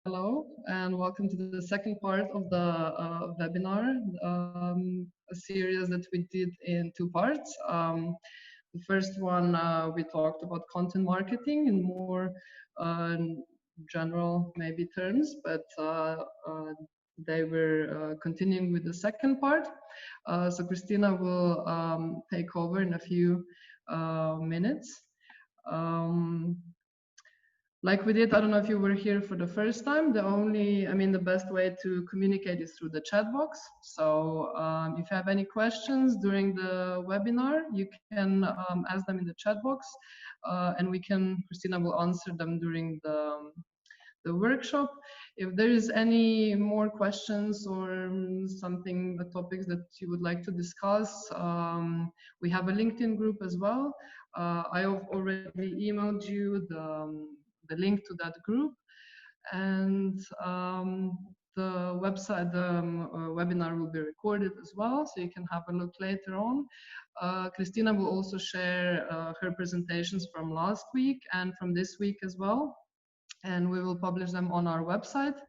Hello, and welcome to the second part of the webinar, a series that we did in two parts. The first one, we talked about content marketing in more uh, general, maybe terms, but they were continuing with the second part. So Christina will take over in a few minutes. Um, like we did, I don't know if you were here for the first time, the best way to communicate is through the chat box. So if you have any questions during the webinar, you can ask them in the chat box, and Christina will answer them during the workshop. If there is any more questions or the topics that you would like to discuss, we have a LinkedIn group as well. I have already emailed you the link to that group, and the webinar will be recorded as well, so you can have a look later on. Christina will also share her presentations from last week and from this week as well, and we will publish them on our website,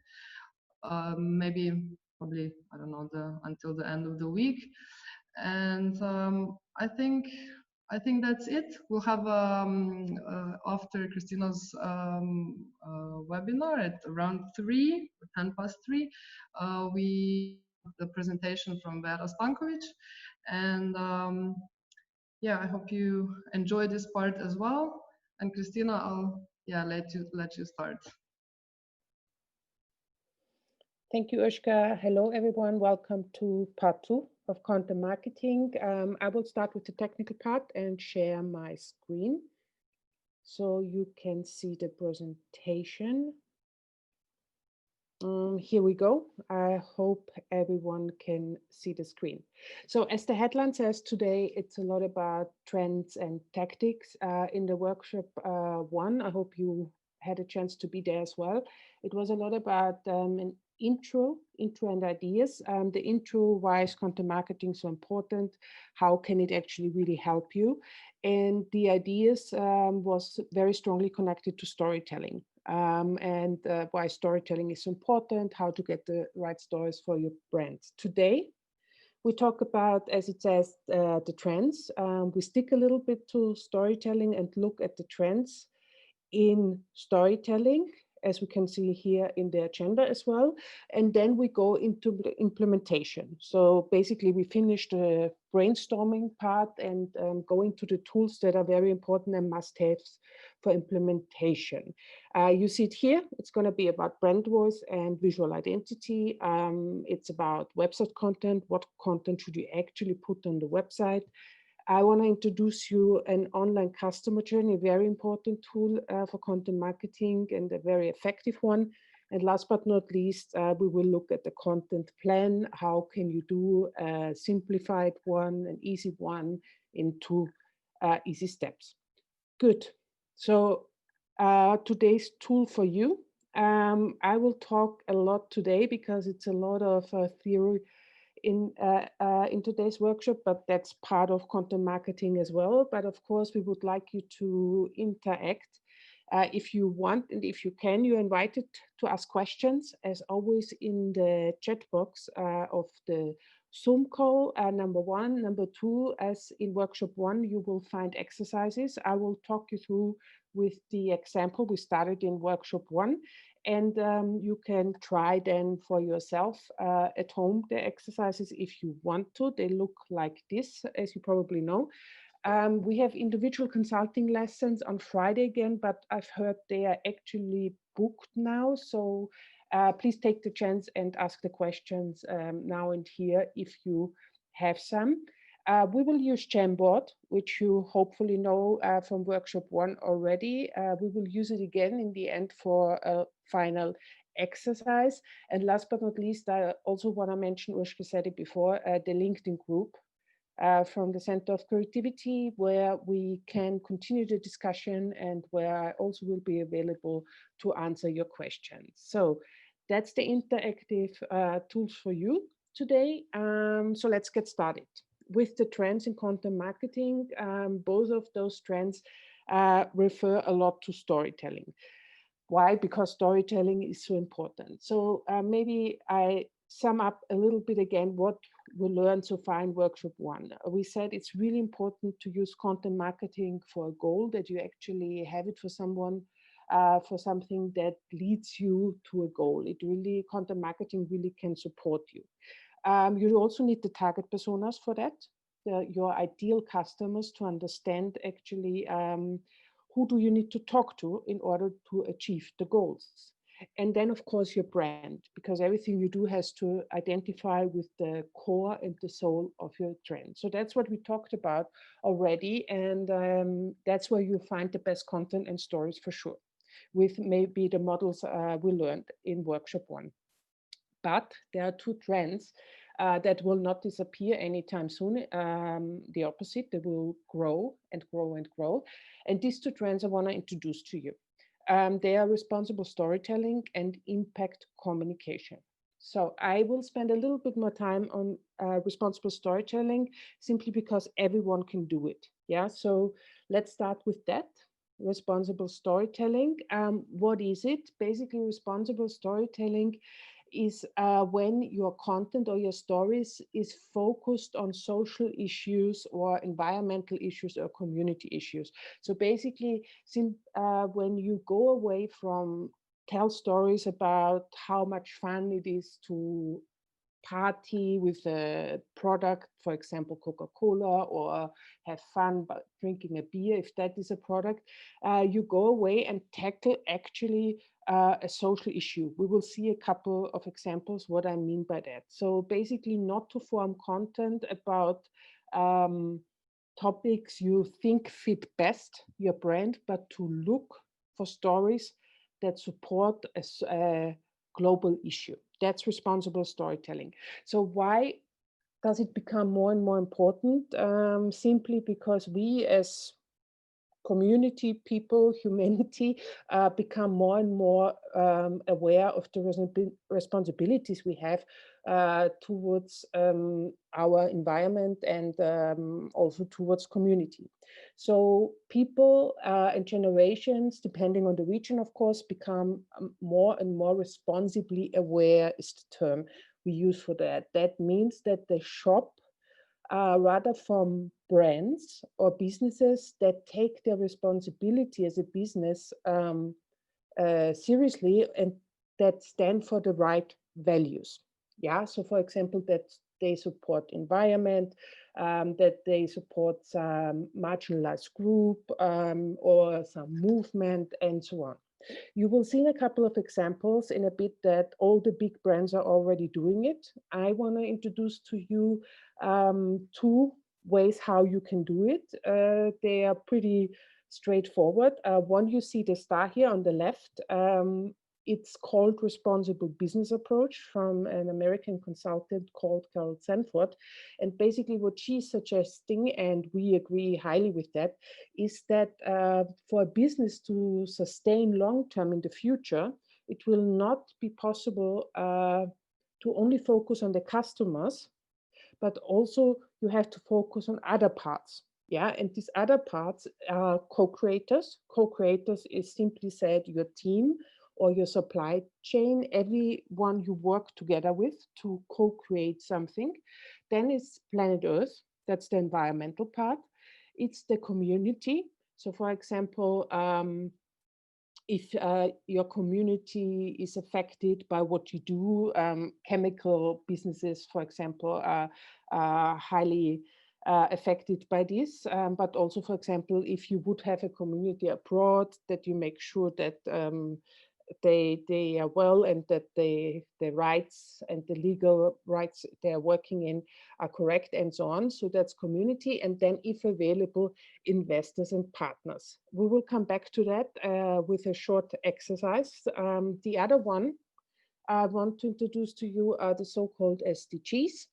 probably, I don't know, until the end of the week. And I think that's it. We'll have after Christina's webinar at around 10 past 3, we have the presentation from Vera Stankovic, and yeah, I hope you enjoy this part as well. And Christina, I'll let you start. Thank you, Ushka. Hello, everyone. Welcome to part 2 of content marketing. I will start with the technical part and share my screen so you can see the presentation. Here we go. I hope everyone can see the screen. So as the headline says, today it's a lot about trends and tactics. In the workshop 1, I hope you had a chance to be there as well. It was a lot about an intro and ideas. The intro, why is content marketing so important? How can it actually really help you? And the ideas was very strongly connected to storytelling. And why storytelling is important, how to get the right stories for your brand. Today, we talk about, as it says, the trends. We stick a little bit to storytelling and look at the trends in storytelling, as we can see here in the agenda as well. And then we go into the implementation. So basically we finish the brainstorming part and go into the tools that are very important and must-haves for implementation. You see it here. It's going to be about brand voice and visual identity. It's about website content. What content should you actually put on the website? I want to introduce you an online customer journey, a very important tool for content marketing and a very effective one. And last but not least, we will look at the content plan. How can you do a simplified one, an easy one in 2 easy steps? Good. So today's tool for you. I will talk a lot today because it's a lot of theory in today's workshop, but that's part of content marketing as well. But of course, we would like you to interact. If you want and if you can, you're invited to ask questions, as always, in the chat box of the Zoom call, number 1. Number 2, as in workshop 1, you will find exercises. I will talk you through with the example we started in workshop 1. And you can try then for yourself at home the exercises if you want to. They look like this, as you probably know. We have individual consulting lessons on Friday again, but I've heard they are actually booked now. So please take the chance and ask the questions now and here if you have some. We will use Jamboard, which you hopefully know from workshop 1 already. We will use it again in the end for a final exercise. And last but not least, I also want to mention, Ushka said it before, the LinkedIn group from the Center of Creativity, where we can continue the discussion and where I also will be available to answer your questions. So that's the interactive tools for you today. So let's get started with the trends in content marketing. Both of those trends refer a lot to storytelling. Why? Because storytelling is so important. So maybe I sum up a little bit again what we learned so far in workshop 1. We said it's really important to use content marketing for a goal, that you actually have it for someone, for something that leads you to a goal. Content marketing really can support you. You also need the target personas for that, your ideal customers, to understand actually who do you need to talk to in order to achieve the goals. And then, of course, your brand, because everything you do has to identify with the core and the soul of your trend. So that's what we talked about already. And that's where you find the best content and stories for sure, with maybe the models we learned in workshop 1. But there are 2 trends that will not disappear anytime soon. The opposite, they will grow and grow and grow. And these 2 trends I want to introduce to you. They are responsible storytelling and impact communication. So I will spend a little bit more time on responsible storytelling, simply because everyone can do it. Yeah, so let's start with that. Responsible storytelling. What is it? Basically, responsible storytelling is when your content or your stories is focused on social issues or environmental issues or community issues. So basically, when you go away from tell stories about how much fun it is to party with a product, for example, Coca-Cola, or have fun by drinking a beer, if that is a product, you go away and tackle actually a social issue. We will see a couple of examples what I mean by that. So basically, not to form content about topics you think fit best your brand, but to look for stories that support a global issue. That's responsible storytelling. So why does it become more and more important? Simply because we as community people, humanity, become more and more aware of the responsibilities we have towards our environment and also towards community. So people and generations, depending on the region, of course, become more and more responsibly aware is the term we use for that. That means that they shop rather from brands or businesses that take their responsibility as a business seriously, and that stand for the right values. Yeah, so for example, that they support environment, that they support some marginalized group or some movement, and so on. You will see in a couple of examples in a bit that all the big brands are already doing it. I want to introduce to you 2 ways how you can do it. They are pretty straightforward. One, you see the star here on the left. It's called Responsible Business Approach from an American consultant called Carol Sanford. And basically what she's suggesting, and we agree highly with that, is that for a business to sustain long-term in the future, it will not be possible to only focus on the customers, but also you have to focus on other parts. Yeah, and these other parts are co-creators. Co-creators is simply said your team or your supply chain, everyone you work together with to co-create something. Then it's planet Earth, that's the environmental part. It's the community. So for example, if your community is affected by what you do, chemical businesses, for example, are highly affected by this. But also, for example, if you would have a community abroad, that you make sure that they are well, and that the rights and the legal rights they are working in are correct, and so on. So that's community. And then, if available, investors and partners. We will come back to that with a short exercise. The other one I want to introduce to you are the so-called SDGs,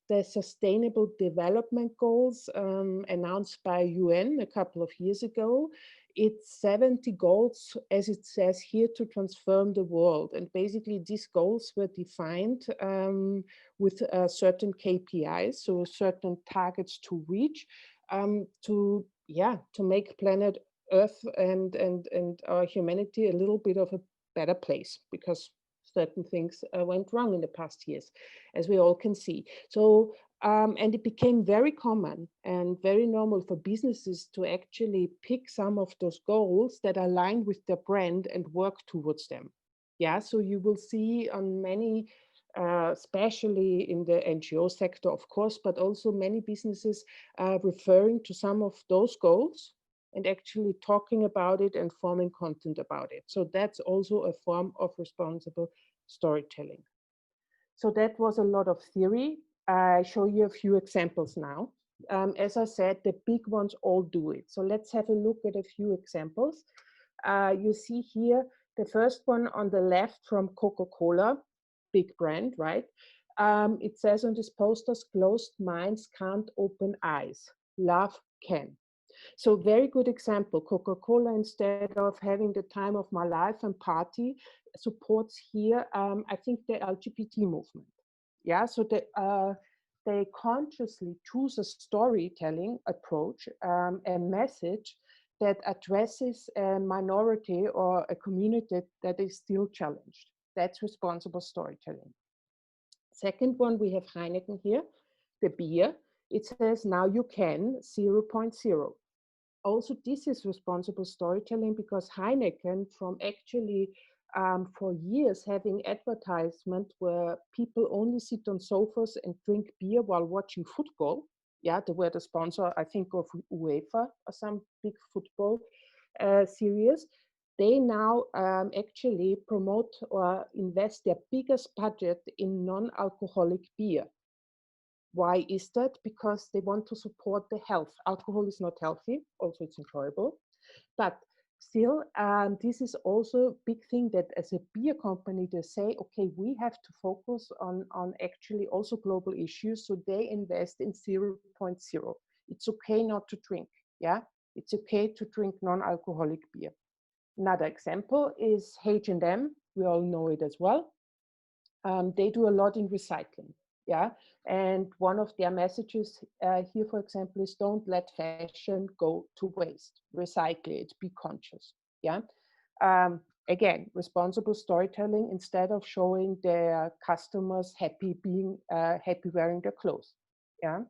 the Sustainable Development Goals announced by UN a couple of years ago. It's 70 goals, as it says here, to transform the world. And basically these goals were defined with certain KPIs, so certain targets to reach, to make planet Earth and our humanity a little bit of a better place, because certain things went wrong in the past years, as we all can see. So, and it became very common and very normal for businesses to actually pick some of those goals that align with their brand and work towards them. Yeah, so you will see on many, especially in the NGO sector, of course, but also many businesses referring to some of those goals and actually talking about it and forming content about it. So that's also a form of responsible storytelling. So that was a lot of theory. I show you a few examples now. As I said, the big ones all do it. So let's have a look at a few examples. You see here the first one on the left from Coca-Cola, big brand, right? It says on this posters, closed minds can't open eyes. Love can. So very good example. Coca-Cola, instead of having the time of my life and party, supports here, I think, the LGBT movement. Yeah, so they consciously choose a storytelling approach, a message that addresses a minority or a community that is still challenged. That's responsible storytelling. Second one, we have Heineken here, the beer. It says, now you can, 0.0. Also, this is responsible storytelling, because Heineken, from actually for years having advertisement where people only sit on sofas and drink beer while watching football. Yeah, they were the sponsor, I think, of UEFA or some big football series. They now actually promote or invest their biggest budget in non-alcoholic beer. Why is that? Because they want to support the health. Alcohol is not healthy, also it's enjoyable. But still, this is also a big thing that as a beer company, they say, okay, we have to focus on actually also global issues. So they invest in 0.0. It's okay not to drink. Yeah, it's okay to drink non-alcoholic beer. Another example is H&M. We all know it as well. They do a lot in recycling. Yeah, and one of their messages here, for example, is don't let fashion go to waste. Recycle it, be conscious. Yeah, again, responsible storytelling, instead of showing their customers happy being happy wearing their clothes. Yeah,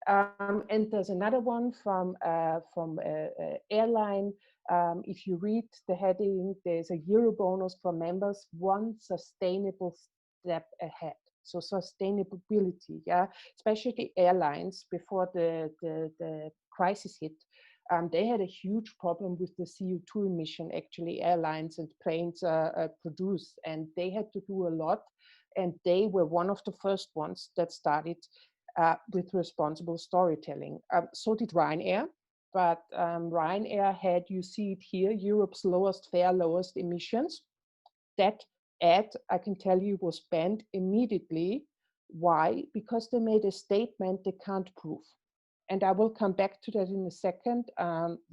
and there's another one from airline. If you read the heading, there's a Euro bonus for members, one sustainable step ahead. So sustainability, yeah, especially airlines before the crisis hit, they had a huge problem with the CO2 emission, actually, airlines and planes produce, and they had to do a lot, and they were one of the first ones that started with responsible storytelling. So did Ryanair, but Ryanair had, you see it here, Europe's lowest fare, lowest emissions. That ad, I can tell you, was banned immediately. Why? Because they made a statement they can't prove. And I will come back to that in a second.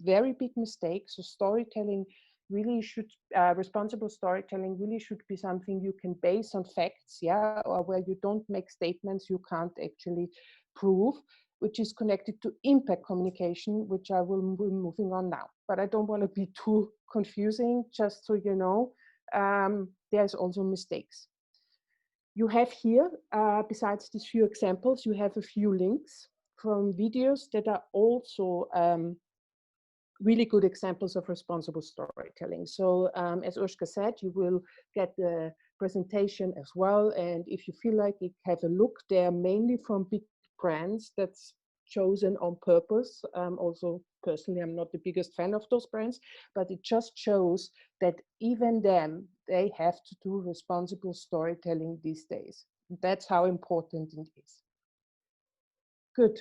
Very big mistake. So storytelling really should, responsible storytelling really should be something you can base on facts, yeah, or where you don't make statements you can't actually prove, which is connected to impact communication, which I will be moving on now. But I don't want to be too confusing, just so you know. There's also mistakes. You have here, besides these few examples, you have a few links from videos that are also really good examples of responsible storytelling. So as Urshka said, you will get the presentation as well. And if you feel like it, have a look. They're mainly from big brands that's chosen on purpose. Also, personally, I'm not the biggest fan of those brands, but it just shows that even them, they have to do responsible storytelling these days. That's how important it is. Good.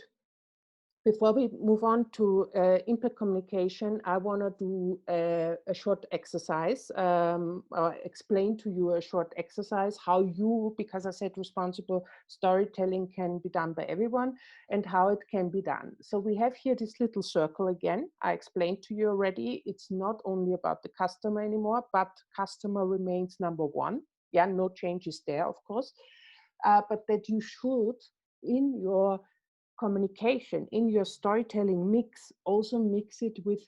Before we move on to impact communication, I want to do a short exercise, or explain to you a short exercise how you, because I said responsible storytelling can be done by everyone, and how it can be done. So we have here this little circle again. I explained to you already, it's not only about the customer anymore, but customer remains number one. Yeah, no changes there, of course, but that you should, in your communication, in your storytelling mix, also mix it with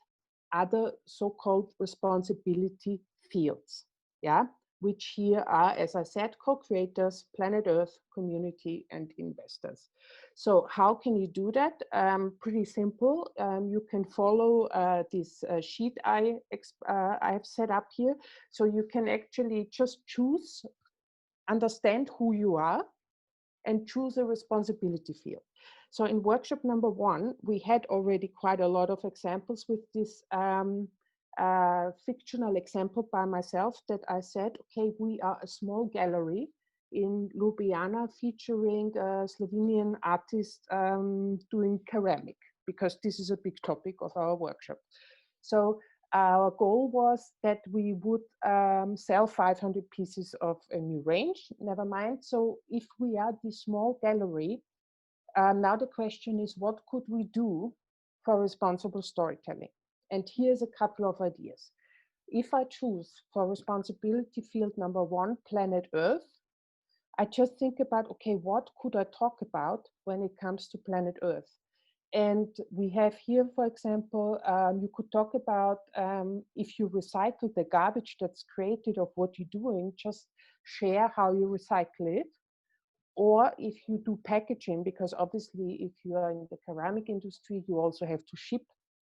other so-called responsibility fields, yeah, which here are, as I said, co-creators, Planet Earth, community, and investors. So how can you do that? Pretty simple. You can follow this sheet I have set up here. So you can actually just choose, understand who you are, and choose a responsibility field. So in workshop number 1, we had already quite a lot of examples with this fictional example by myself that I said, okay, we are a small gallery in Ljubljana featuring a Slovenian artist doing ceramic, because this is a big topic of our workshop. So our goal was that we would sell 500 pieces of a new range, never mind. So if we are this small gallery, now the question is, what could we do for responsible storytelling? And here's a couple of ideas. If I choose for responsibility field number 1, Planet Earth, I just think about, okay, what could I talk about when it comes to Planet Earth? And we have here, for example, you could talk about if you recycle the garbage that's created of what you're doing, just share how you recycle it. Or if you do packaging, because obviously if you are in the ceramic industry, you also have to ship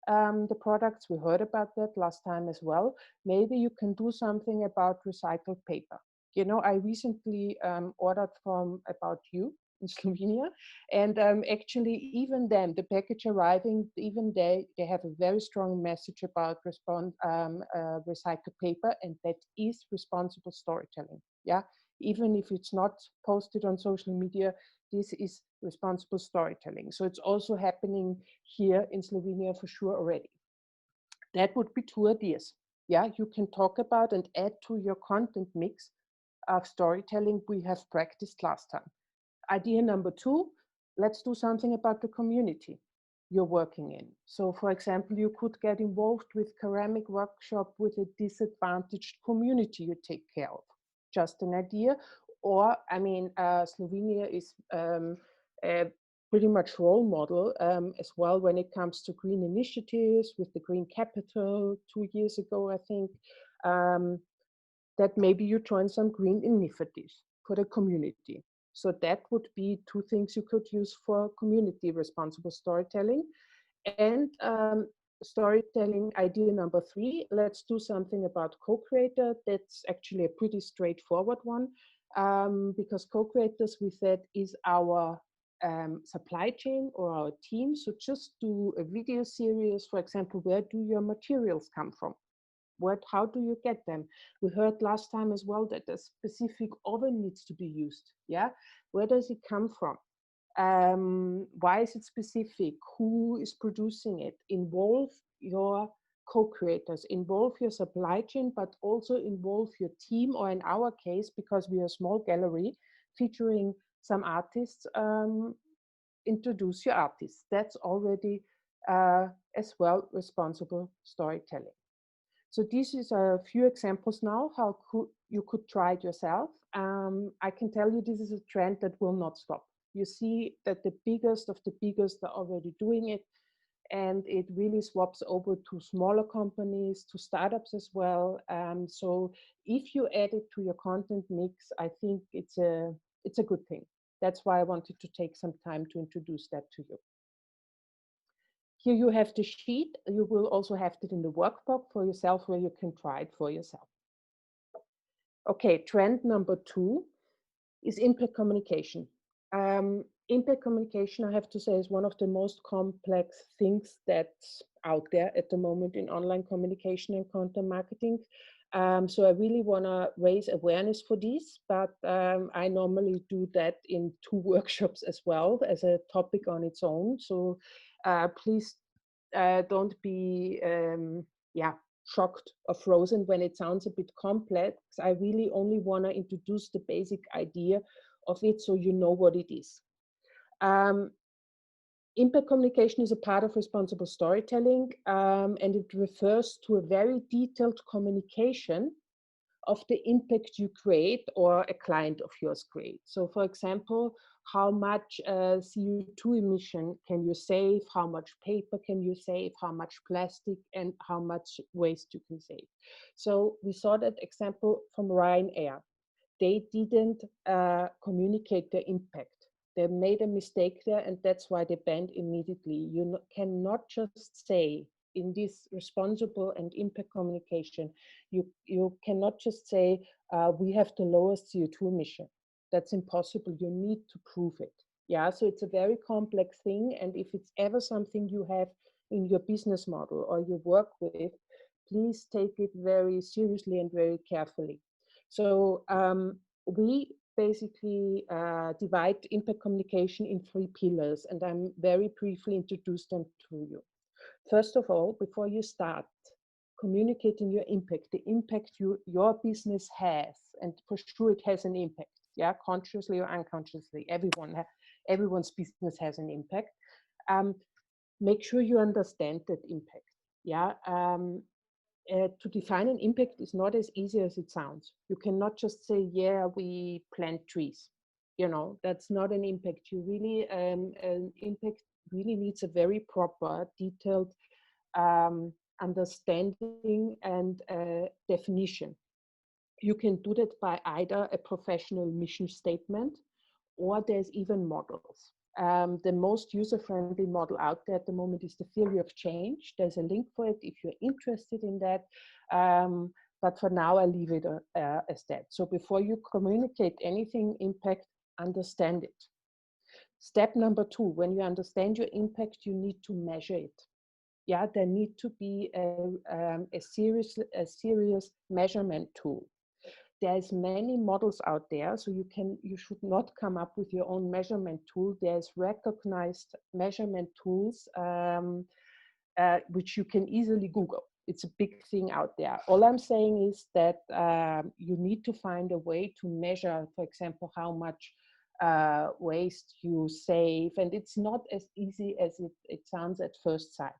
the products. We heard about that last time as well. Maybe you can do something about recycled paper. You know, I recently ordered from About You in Slovenia, and actually even then, the package arriving, even they have a very strong message about recycled paper, and that is responsible storytelling. Yeah, even if it's not posted on social media, this is responsible storytelling. So it's also happening here in Slovenia for sure already. That would be 2 ideas. Yeah, you can talk about and add to your content mix of storytelling we have practiced last time. Idea number 2, let's do something about the community you're working in. So for example, you could get involved with ceramic workshop with a disadvantaged community you take care of. Just an idea. Or, I mean, Slovenia is pretty much role model as well when it comes to green initiatives with the Green Capital 2 years ago, I think, that maybe you join some green initiatives for the community. So that would be 2 things you could use for community responsible storytelling. And storytelling idea number 3, let's do something about co-creator. That's actually a pretty straightforward one, because co-creators, we said, is our supply chain or our team. So just do a video series, for example, where do your materials come from? How do you get them? We heard last time as well that a specific oven needs to be used. Yeah, where does it come from? Why is it specific? Who is producing it? Involve your co-creators, involve your supply chain, but also involve your team, or in our case, because we are a small gallery featuring some artists, introduce your artists. That's already as well responsible storytelling. So this is a few examples now how you could try it yourself. I can tell you this is a trend that will not stop. You see that the biggest of the biggest are already doing it, and it really swaps over to smaller companies, to startups as well. So if you add it to your content mix, I think it's a good thing. That's why I wanted to take some time to introduce that to you. Here you have the sheet. You will also have it in the workbook for yourself where you can try it for yourself. Okay, trend number 2 is impact communication. Impact communication, I have to say, is one of the most complex things that's out there at the moment in online communication and content marketing. So I really want to raise awareness for this, but I normally do that in 2 workshops as well as a topic on its own. So please don't be shocked or frozen when it sounds a bit complex. I really only want to introduce the basic idea of it so you know what it is. Impact communication is a part of responsible storytelling, and it refers to a very detailed communication of the impact you create or a client of yours creates. So for example, how much CO2 emission can you save, how much paper can you save, how much plastic, and how much waste you can save. So we saw that example from Ryanair. They didn't communicate their impact. They made a mistake there, and that's why they banned immediately. You cannot just say in this responsible and impact communication, you cannot just say, we have the lowest CO2 emission. That's impossible. You need to prove it. Yeah, so it's a very complex thing. And if it's ever something you have in your business model or you work with, please take it very seriously and very carefully. So we basically divide impact communication in 3 pillars, and I'm very briefly introduce them to you. First of all, before you start communicating your impact, the impact your business has, and for sure it has an impact, yeah, consciously or unconsciously, everyone's business has an impact. Make sure you understand that impact, yeah. To define an impact is not as easy as it sounds. You cannot just say, yeah, we plant trees. You know, that's not an impact. You really, an impact really needs a very proper, detailed understanding and definition. You can do that by either a professional mission statement, or there's even models. The most user-friendly model out there at the moment is the theory of change. There's a link for it if you're interested in that. But for now, I leave it as that. So before you communicate anything impact, understand it. Step number 2, when you understand your impact, you need to measure it. Yeah, there need to be a serious measurement tool. There's many models out there, so you should not come up with your own measurement tool. There's recognized measurement tools which you can easily Google. It's a big thing out there. All I'm saying is that you need to find a way to measure, for example, how much waste you save, and it's not as easy as it sounds at first sight.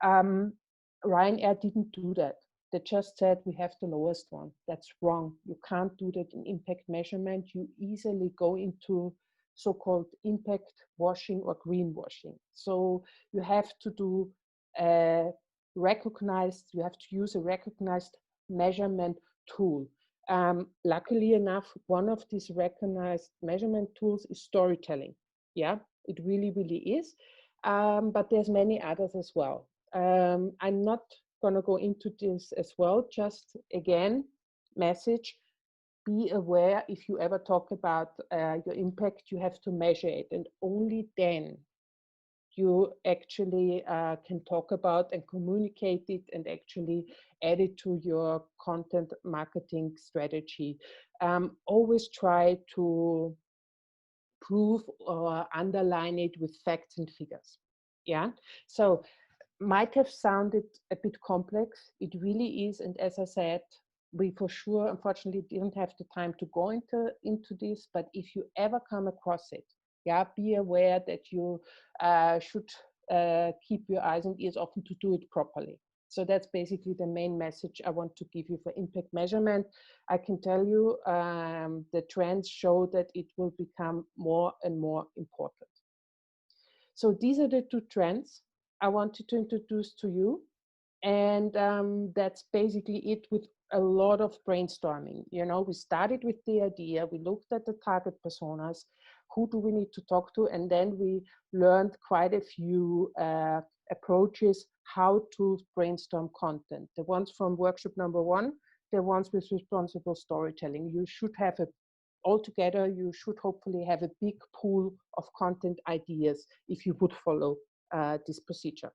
Ryanair didn't do that. They just said we have the lowest one. That's wrong. You can't do that in impact measurement. You easily go into so-called impact washing or greenwashing. So you have to do you have to use a recognized measurement tool. Luckily enough, one of these recognized measurement tools is storytelling. Yeah, it really, really is. But there's many others as well. I'm not going to go into this as well. Just again, message, be aware if you ever talk about your impact, you have to measure it, and only then you actually can talk about and communicate it and actually add it to your content marketing strategy. Always try to prove or underline it with facts and figures. Yeah, so might have sounded a bit complex. It really is. And as I said, we for sure, unfortunately, didn't have the time to go into this. But if you ever come across it, yeah, be aware that you should keep your eyes and ears open to do it properly. So that's basically the main message I want to give you for impact measurement. I can tell you the trends show that it will become more and more important. So these are the 2 trends I wanted to introduce to you. And that's basically it, with a lot of brainstorming. You know, we started with the idea, we looked at the target personas, who do we need to talk to, and then we learned quite a few approaches how to brainstorm content. The ones from workshop number 1, the ones with responsible storytelling. You should have altogether, you should hopefully have a big pool of content ideas if you would follow this procedure.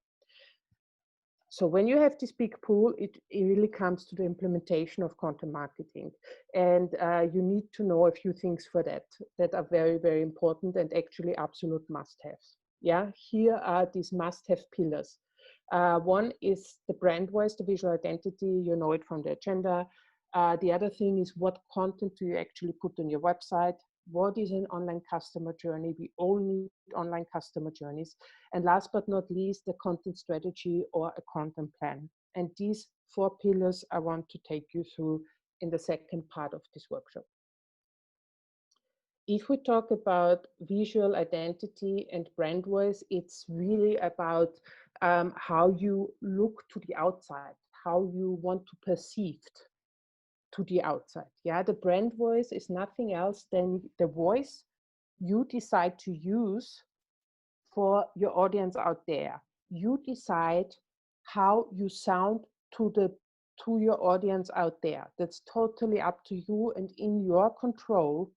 So when you have this big pool, it really comes to the implementation of content marketing. And you need to know a few things for that are very, very important and actually absolute must-haves. Yeah, here are these must-have pillars. One is the brand voice, the visual identity. You know it from the agenda. The other thing is, what content do you actually put on your website? What is an online customer journey? We all need online customer journeys. And last but not least, the content strategy or a content plan. And these 4 pillars I want to take you through in the second part of this workshop. If we talk about visual identity and brand voice, it's really about how you look to the outside, how you want to perceive to the outside. Yeah, the brand voice is nothing else than the voice you decide to use for your audience out there. You decide how you sound to your audience out there. That's totally up to you and in your control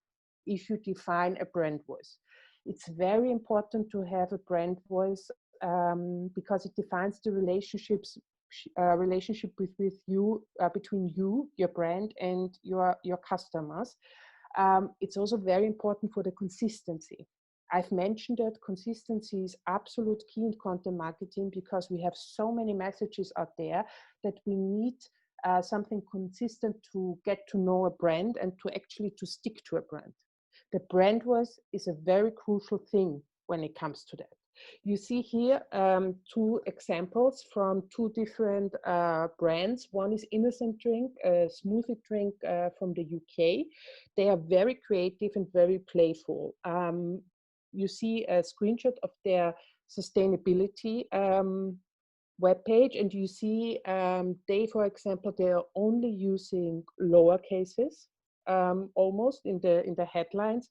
if you define a brand voice. It's very important to have a brand voice because it defines the relationship with you, between you, your brand, and your customers. It's also very important for the consistency. I've mentioned that consistency is absolute key in content marketing because we have so many messages out there that we need something consistent to get to know a brand and to actually to stick to a brand. The brand voice is a very crucial thing when it comes to that. You see here two examples from two different brands. One is Innocent Drink, a smoothie drink from the UK. They are very creative and very playful. You see a screenshot of their sustainability webpage, and you see they, for example, they are only using lower cases almost in the headlines.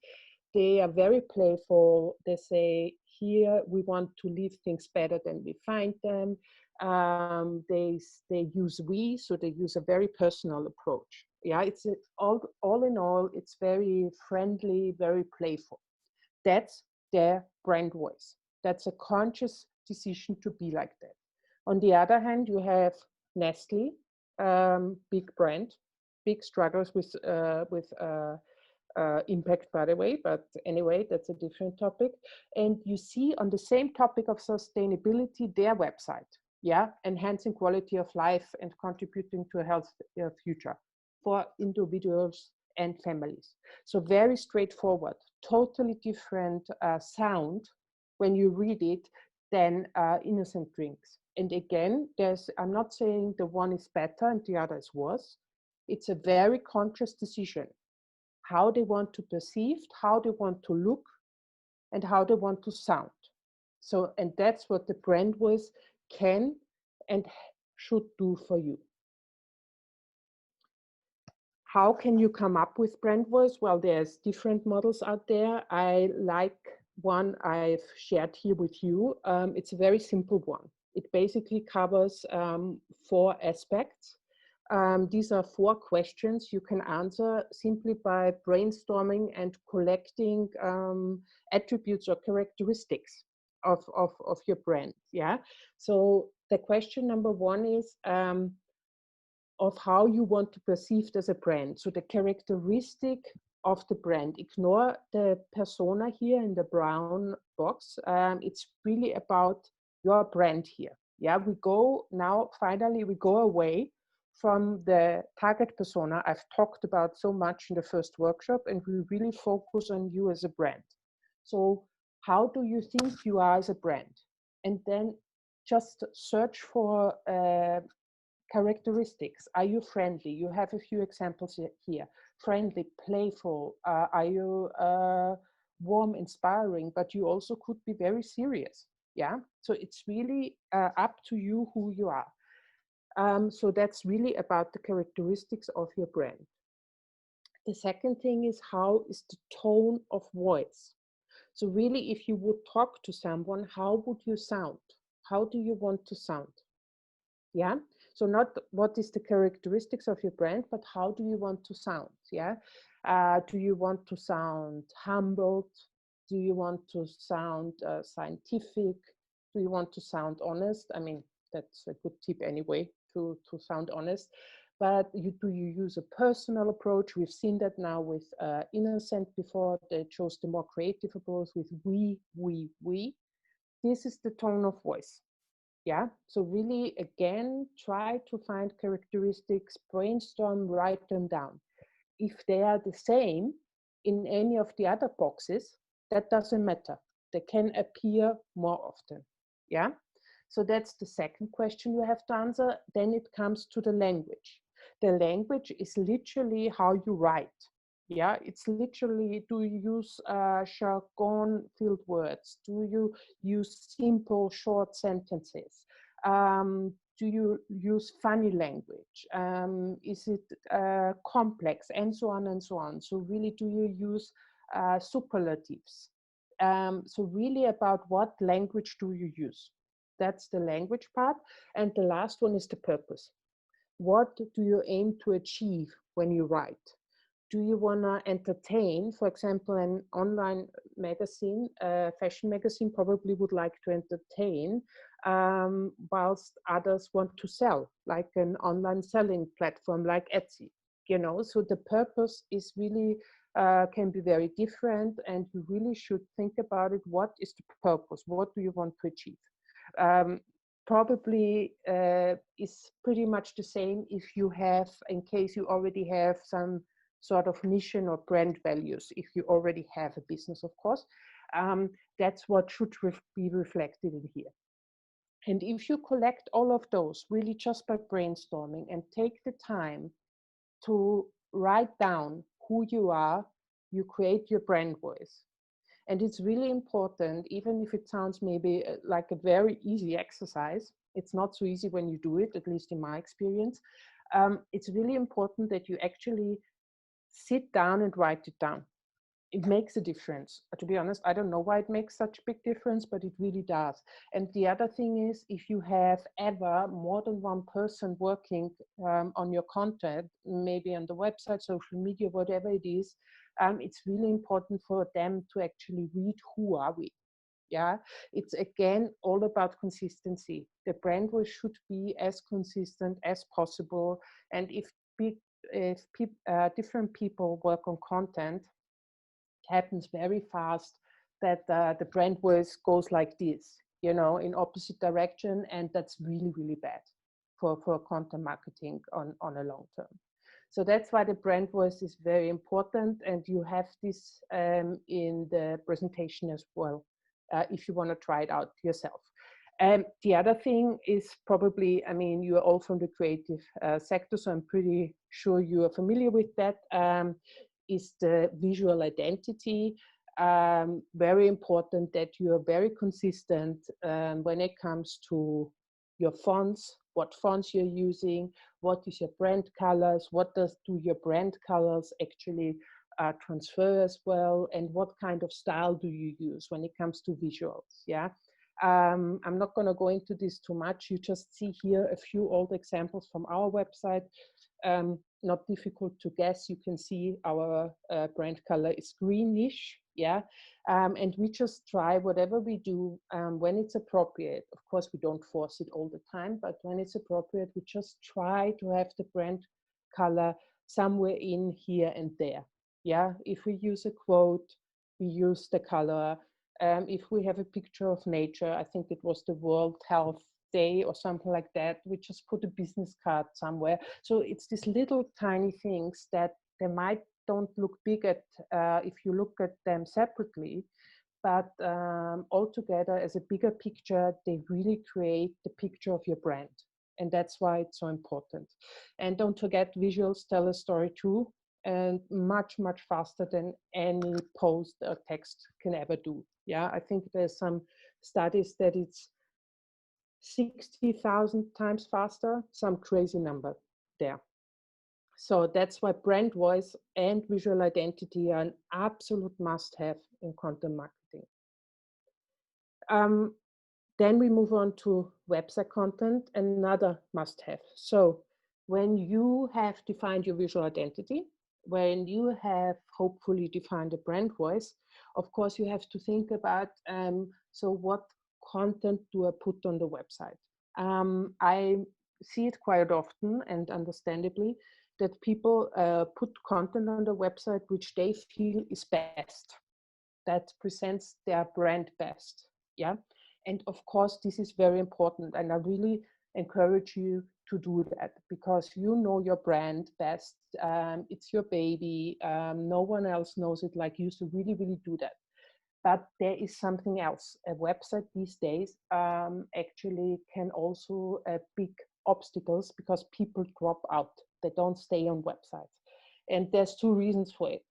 They are very playful. They say, here we want to leave things better than we find them. They use we, so they use a very personal approach. Yeah, it's all in all, it's very friendly, very playful. That's their brand voice. That's a conscious decision to be like that. On the other hand, you have Nestle, big brand, big struggles with impact, by the way, but anyway, that's a different topic. And you see on the same topic of sustainability, their website, yeah, enhancing quality of life and contributing to a healthier future for individuals and families. So very straightforward, totally different sound when you read it than Innocent Drinks. And again, I'm not saying the one is better and the other is worse. It's a very conscious decision, how they want to perceive, how they want to look, and how they want to sound. So, and that's what the brand voice can and should do for you. How can you come up with brand voice? Well, there's different models out there. I like one I've shared here with you. It's a very simple one. It basically covers 4 aspects. These are 4 questions you can answer simply by brainstorming and collecting attributes or characteristics of your brand. Yeah. So the question number 1 is of how you want to perceive as a brand. So the characteristic of the brand. Ignore the persona here in the brown box. It's really about your brand here. Yeah, we go now, finally, we go away from the target persona I've talked about so much in the first workshop, and we really focus on you as a brand. So how do you think you are as a brand? And then just search for characteristics. Are you friendly? You have a few examples here. Friendly, playful. Are you warm, inspiring? But you also could be very serious. Yeah. So it's really up to you who you are. So that's really about the characteristics of your brand. The second thing is, how is the tone of voice? So really, if you would talk to someone, how would you sound? How do you want to sound? Yeah. So not what is the characteristics of your brand, but how do you want to sound? Yeah. Do you want to sound humbled? Do you want to sound scientific? Do you want to sound honest? I mean, that's a good tip anyway, to sound honest. But do you use a personal approach? We've seen that now with Innocent before. They chose the more creative approach with we. This is the tone of voice. Yeah, so really, again, try to find characteristics, brainstorm, write them down. If they are the same in any of the other boxes, that doesn't matter. They can appear more often. Yeah, so that's the second question you have to answer. Then it comes to the language. The language is literally how you write. Yeah, it's literally, do you use jargon-filled words? Do you use simple, short sentences? Do you use funny language? Is it complex? And so on and so on. So really, do you use superlatives? So really about what language do you use? That's the language part. And the last one is the purpose. What do you aim to achieve when you write? Do you want to entertain? For example, an online magazine, fashion magazine, probably would like to entertain, whilst others want to sell, like an online selling platform like Etsy. So the purpose is really can be very different, and you really should think about it. What is the purpose? What do you want to achieve? Probably is pretty much the same if you have, in case you already have some sort of mission or brand values, if you already have a business, of course. That's what should be reflected in here. And if you collect all of those really just by brainstorming and take the time to write down who you are, you create your brand voice. And it's really important, even if it sounds maybe like a very easy exercise, it's not so easy when you do it, at least in my experience. It's really important that you actually sit down and write it down. It makes a difference. To be honest, I don't know why it makes such a big difference, but it really does. And the other thing is, if you have ever more than one person working on your content, maybe on the website, social media, whatever it is, it's really important for them to actually read who are we. Yeah, it's again all about consistency. The brand voice should be as consistent as possible. And if different people work on content, it happens very fast that the brand voice goes like this, in opposite direction, and that's really, really bad for content marketing on a long term. So that's why the brand voice is very important, and you have this in the presentation as well, if you want to try it out yourself. The other thing is probably, you are all from the creative sector, so I'm pretty sure you are familiar with that, is the visual identity. Very important that you are very consistent when it comes to your fonts, what fonts you're using, what is your brand colors, what do your brand colors actually transfer as well, and what kind of style do you use when it comes to visuals. Yeah, I'm not going to go into this too much. You just see here a few old examples from our website. Not difficult to guess. You can see our brand color is greenish. Yeah, and we just try whatever we do when it's appropriate. Of course, we don't force it all the time, but when it's appropriate, we just try to have the brand color somewhere in here and there. Yeah, if we use a quote, we use the color. If we have a picture of nature, I think it was the World Health Day or something like that, we just put a business card somewhere. So it's these little tiny things that they don't look big at if you look at them separately, but altogether as a bigger picture, they really create the picture of your brand. And that's why it's so important. And don't forget, visuals tell a story too, and much, much faster than any post or text can ever do. Yeah, I think there's some studies that it's 60,000 times faster, some crazy number there. So that's why brand voice and visual identity are an absolute must-have in content marketing. Then we move on to website content, another must-have. So when you have defined your visual identity, when you have hopefully defined a brand voice, of course you have to think about, so what content do I put on the website? I see it quite often, and understandably, that people put content on the website which they feel is best, that presents their brand best. Yeah, and of course this is very important, and I really encourage you to do that, because you know your brand best. It's your baby. No one else knows it like you, so really, really do that. But there is something else. A website these days actually can also big obstacles, because people drop out. They don't stay on websites. And there's two reasons for it.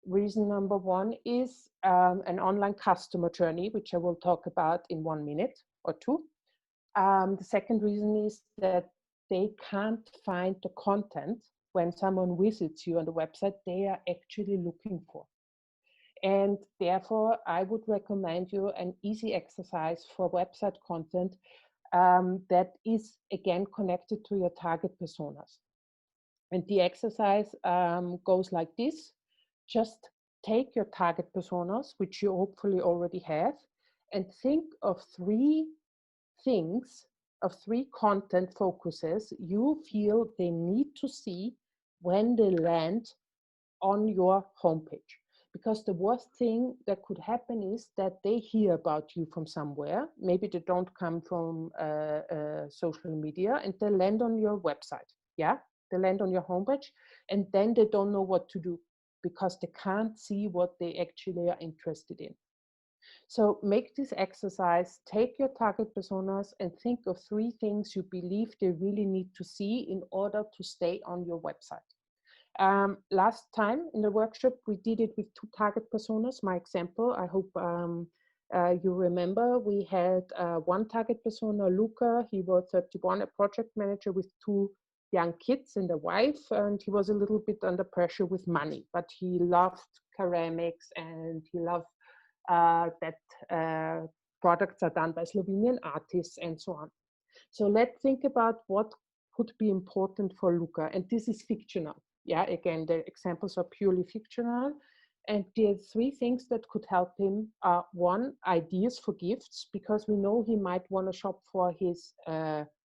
Reason number one is an online customer journey, which I will talk about in 1 minute or two. The second reason is that they can't find the content when someone visits you on the website they are actually looking for. And therefore, I would recommend you an easy exercise for website content that is, again, connected to your target personas. And the exercise goes like this. Just take your target personas, which you hopefully already have, and think of three things, of three content focuses you feel they need to see when they land on your homepage. Because the worst thing that could happen is that they hear about you from somewhere. Maybe they don't come from social media, and they land on your website. Yeah, they land on your homepage, and then they don't know what to do because they can't see what they actually are interested in. So make this exercise, take your target personas and think of three things you believe they really need to see in order to stay on your website. Last time in the workshop, we did it with two target personas. My example, I hope you remember, we had one target persona, Luca. He was 31, a project manager with two young kids and a wife, and he was a little bit under pressure with money, but he loved ceramics and he loved that products are done by Slovenian artists and so on. So let's think about what could be important for Luca, and this is fictional. Yeah, again, the examples are purely fictional. And the three things that could help him are, one, ideas for gifts, because we know he might want to shop for his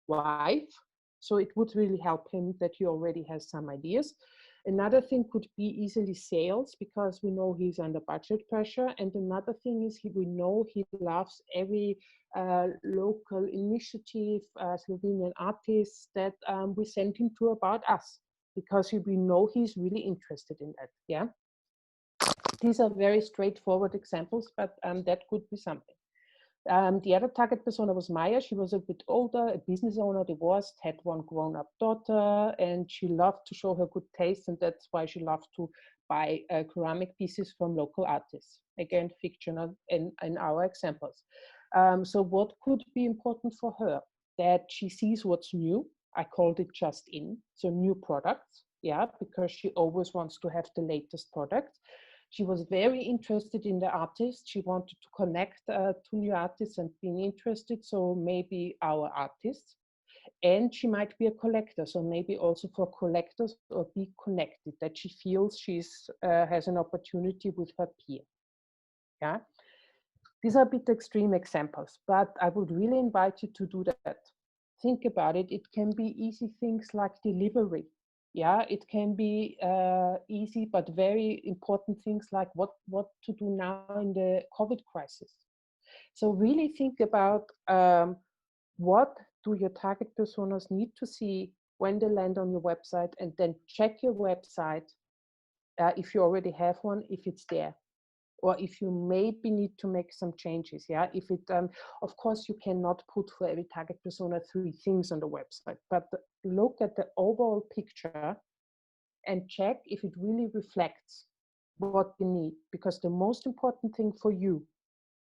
wife. So it would really help him that he already has some ideas. Another thing could be easily sales, because we know he's under budget pressure. And another thing is we know he loves every local initiative, Slovenian artists that we send him to about us, because we know he's really interested in that. Yeah. These are very straightforward examples, but that could be something. The other target persona was Maya. She was a bit older, a business owner, divorced, had one grown-up daughter, and she loved to show her good taste, and that's why she loved to buy ceramic pieces from local artists. Again, fictional in our examples. So what could be important for her? That she sees what's new. I called it just in, so new products, yeah, because she always wants to have the latest products. She was very interested in the artist. She wanted to connect to new artists and being interested, so maybe our artists. And she might be a collector, so maybe also for collectors, or be connected, that she feels she's has an opportunity with her peer. Yeah, these are a bit extreme examples, but I would really invite you to do that. Think about it. It can be easy things like delivery. Yeah, it can be easy, but very important things like what to do now in the COVID crisis. So really think about what do your target personas need to see when they land on your website, and then check your website if you already have one, if it's there, or if you maybe need to make some changes. Yeah, if it, of course, you cannot put for every target persona 3 things on the website, but look at the overall picture and check if it really reflects what you need, because the most important thing for you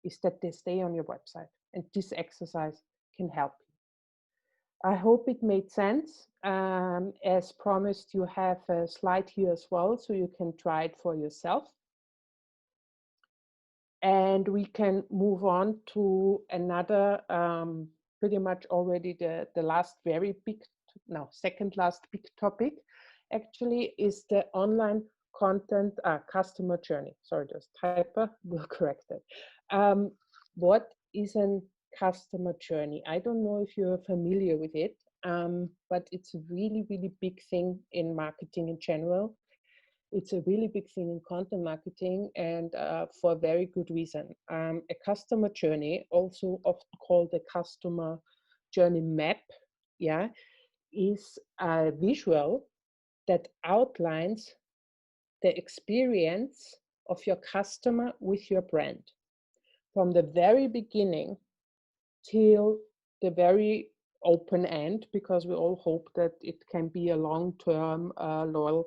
is that they stay on your website, and this exercise can help you. I hope it made sense. As promised, you have a slide here as well, so you can try it for yourself. And we can move on to another, pretty much already the last very big, no, second last big topic, actually, is the online content customer journey. Sorry, there's typo, we'll correct it. What is a customer journey? I don't know if you're familiar with it, but it's a really, really big thing in marketing in general. It's a really big thing in content marketing, and for a very good reason. A customer journey, also often called a customer journey map, yeah, is a visual that outlines the experience of your customer with your brand, from the very beginning till the very open end, because we all hope that it can be a long-term loyal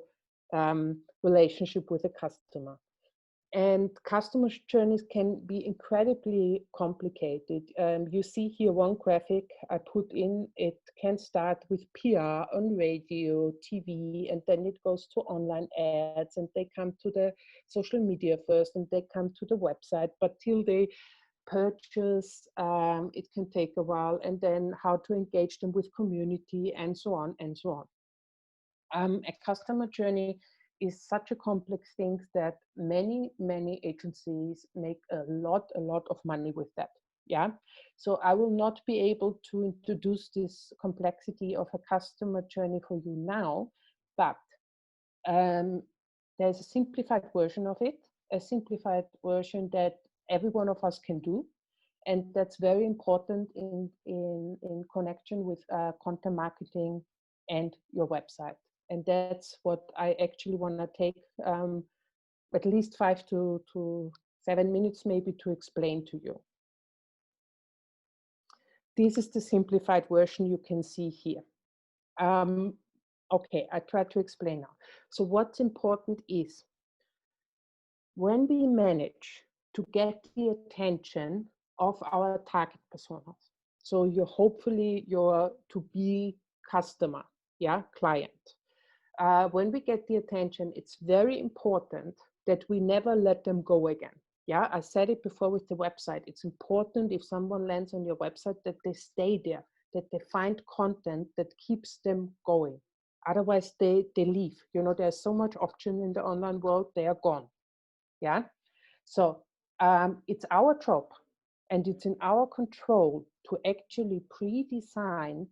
relationship with a customer. And customer journeys can be incredibly complicated. You see here one graphic I put in. It can start with PR on radio, TV, and then it goes to online ads, and they come to the social media first, and they come to the website. But till they purchase, it can take a while, and then how to engage them with community, and so on and so on. A customer journey is such a complex thing that many agencies make a lot of money with that. Yeah, so I will not be able to introduce this complexity of a customer journey for you now, but there's a simplified version of it, a simplified version that every one of us can do. And that's very important in connection with content marketing and your website. And that's what I actually want to take at least 5 to 7 minutes maybe to explain to you. This is the simplified version you can see here. Okay, I try to explain now. So what's important is when we manage to get the attention of our target personas. So hopefully your to-be customer, yeah, client. When we get the attention, it's very important that we never let them go again. Yeah, I said it before with the website. It's important if someone lands on your website that they stay there, that they find content that keeps them going. Otherwise, they leave. You know, there's so much option in the online world, they are gone. Yeah, so it's our job and it's in our control to actually pre-design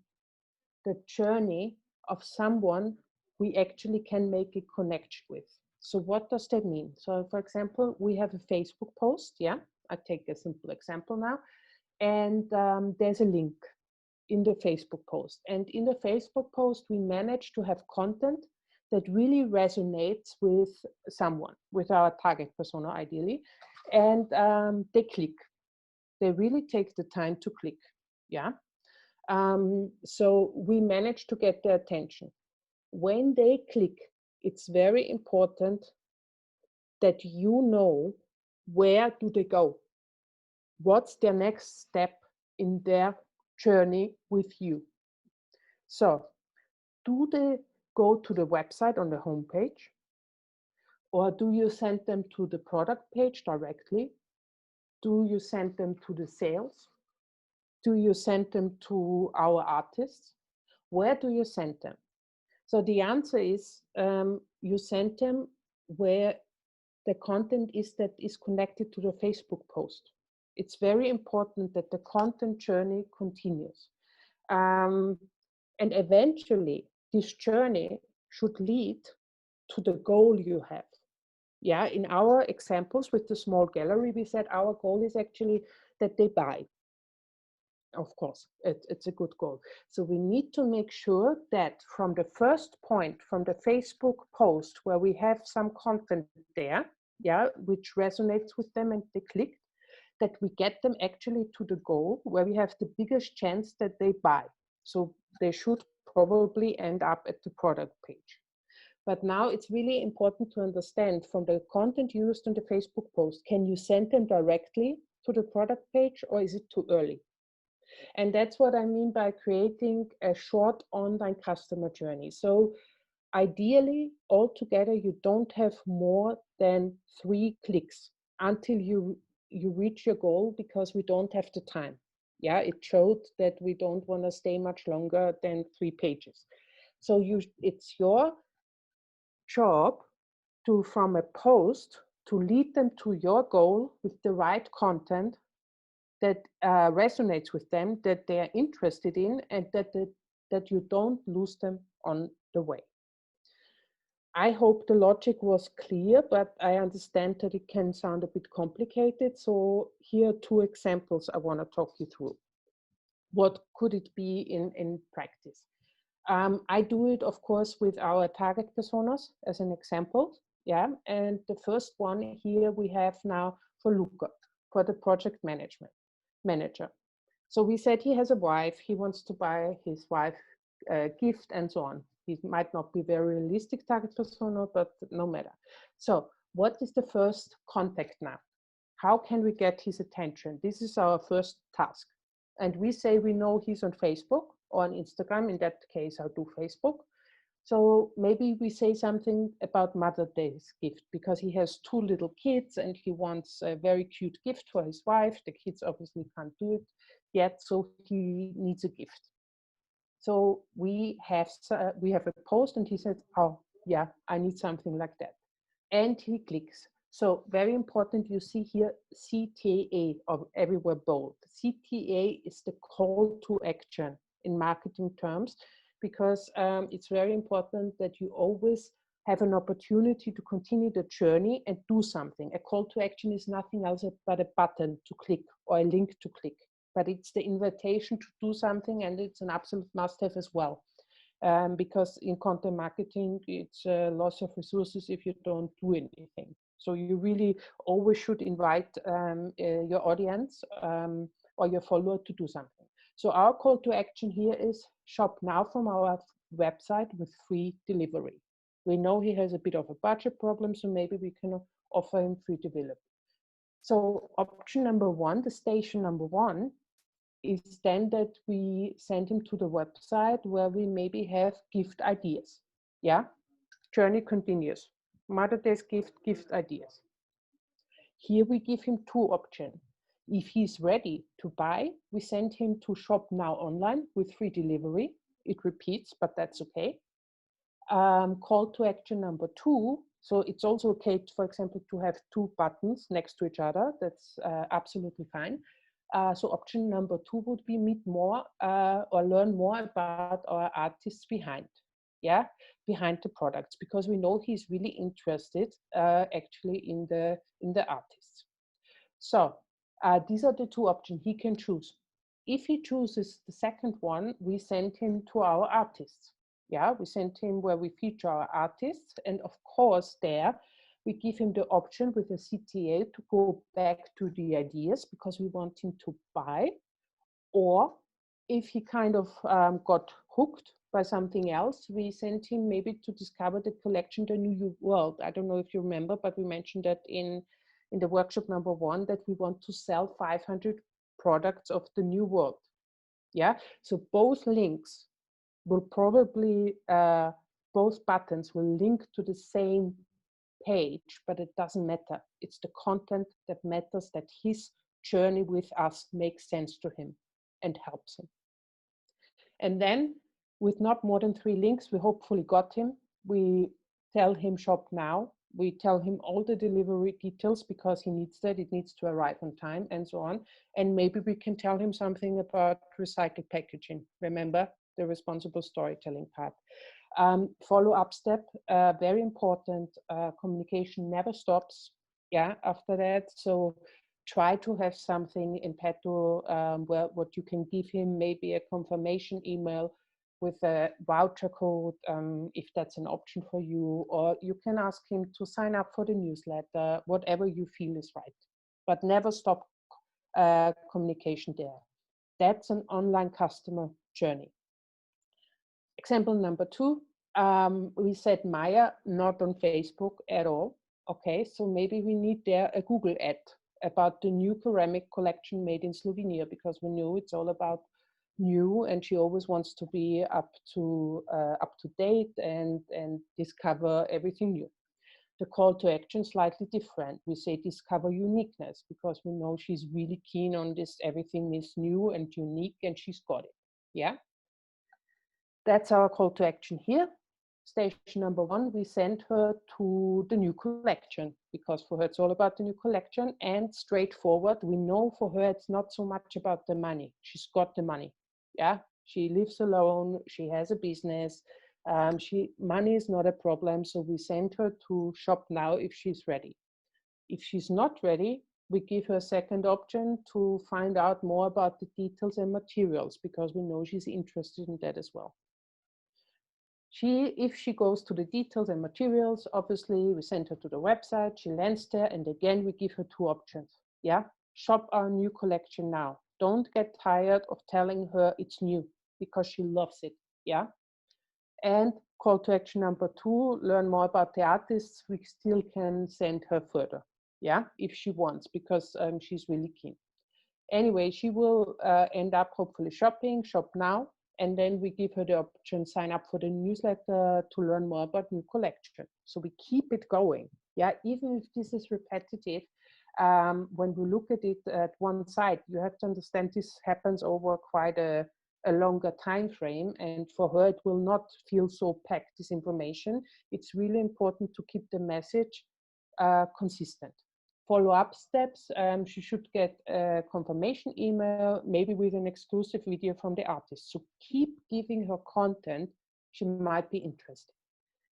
the journey of someone we actually can make a connection with. So what does that mean? So for example, we have a Facebook post, yeah? I take a simple example now. And there's a link in the Facebook post. And in the Facebook post, we manage to have content that really resonates with someone, with our target persona ideally. And they click. They really take the time to click, yeah? So we manage to get their attention. When they click, it's very important that you know where do they go? What's their next step in their journey with you? So, do they go to the website on the homepage? Or do you send them to the product page directly? Do you send them to the sales? Do you send them to our artists? Where do you send them? So the answer is you send them where the content is that is connected to the Facebook post. It's very important that the content journey continues. And eventually, this journey should lead to the goal you have. Yeah, in our examples with the small gallery, we said our goal is actually that they buy. Of course, it's a good goal. So we need to make sure that from the first point, from the Facebook post where we have some content there, yeah, which resonates with them and they click, that we get them actually to the goal where we have the biggest chance that they buy. So they should probably end up at the product page. But now it's really important to understand from the content used on the Facebook post, can you send them directly to the product page or is it too early? And that's what I mean by creating a short online customer journey. So ideally, altogether, you don't have more than 3 clicks until you reach your goal, because we don't have the time. Yeah, it showed that we don't want to stay much longer than 3 pages. So it's your job to, from a post, to lead them to your goal with the right content that resonates with them, that they are interested in, and that you don't lose them on the way. I hope the logic was clear, but I understand that it can sound a bit complicated. So here are 2 examples I want to talk you through. What could it be in practice? I do it, of course, with our target personas as an example. Yeah, and the first one here we have now for Luca, for the project manager. So we said he has a wife, he wants to buy his wife a gift and so on. He might not be very realistic target persona, but no matter. So what is the first contact now? How can we get his attention? This is our first task. And we say we know he's on Facebook or on Instagram. In that case, I'll do Facebook. So maybe we say something about Mother's Day's gift, because he has 2 little kids and he wants a very cute gift for his wife. The kids obviously can't do it yet, so he needs a gift. So we have a post and he says, oh yeah, I need something like that. And he clicks. So very important, you see here CTA, or everywhere bold. CTA is the call to action in marketing terms, because it's very important that you always have an opportunity to continue the journey and do something. A call to action is nothing else but a button to click or a link to click, but it's the invitation to do something, and it's an absolute must-have as well. Because in content marketing, it's a loss of resources if you don't do anything. So you really always should invite your audience or your follower to do something. So our call to action here is shop now from our website with free delivery. We know he has a bit of a budget problem, so maybe we can offer him free delivery. So option number 1, the station number 1, is then that we send him to the website where we maybe have gift ideas. Yeah, journey continues. Mother's Day's gift ideas. Here we give him 2 options. If he's ready to buy, we send him to shop now online with free delivery. It repeats, but that's okay. Call to action number 2. So it's also okay, for example, to have 2 buttons next to each other. That's absolutely fine. So option number 2 would be meet more or learn more about our artists behind the products, because we know he's really interested actually in the artists. So these are the 2 options he can choose. If he chooses the second one, we send him to our artists. Yeah, we send him where we feature our artists, and of course there we give him the option with a CTA to go back to the ideas, because we want him to buy. Or if he kind of got hooked by something else, we send him maybe to discover the collection, The New World. I don't know if you remember, but we mentioned that in the workshop number 1, that we want to sell 500 products of the New World. Yeah, so both links will probably, both buttons will link to the same page, but it doesn't matter. It's the content that matters, that his journey with us makes sense to him and helps him. And then with not more than 3 links, we hopefully got him. We tell him shop now. We tell him all the delivery details, because he needs that. It needs to arrive on time and so on. And maybe we can tell him something about recycled packaging. Remember the responsible storytelling part. Follow-up step, very important. Communication never stops. Yeah, after that. So try to have something in petto where what you can give him, maybe a confirmation email with a voucher code, if that's an option for you, or you can ask him to sign up for the newsletter, whatever you feel is right. But never stop communication there. That's an online customer journey. Example number 2, we said Maya, not on Facebook at all. Okay, so maybe we need there a Google ad about the new ceramic collection made in Slovenia, because we know it's all about new, and she always wants to be up to date and discover everything new. The call to action slightly different. We say discover uniqueness, because we know she's really keen on this. Everything is new and unique, and she's got it. Yeah, that's our call to action here. Station number 1, we send her to the new collection, because for her it's all about the new collection, and straightforward. We know for her it's not so much about the money. She's got the money. Yeah, she lives alone, she has a business, money is not a problem, so we send her to shop now if she's ready. If she's not ready, we give her a second option to find out more about the details and materials, because we know she's interested in that as well. If she goes to the details and materials, obviously we send her to the website, she lands there, and again we give her 2 options. Yeah, shop our new collection now. don't get tired of telling her it's new because she loves it. Yeah. And call to action number 2, learn more about the artists. We still can send her further. Yeah, if she wants, because she's really keen. Anyway, she will end up hopefully shopping, shop now. And then we give her the option, sign up for the newsletter to learn more about new collection. So we keep it going. Yeah, even if this is repetitive, when we look at it at one side, you have to understand this happens over quite a longer time frame. And for her, it will not feel so packed, this information. It's really important to keep the message consistent. Follow-up steps, she should get a confirmation email, maybe with an exclusive video from the artist. So keep giving her content she might be interested.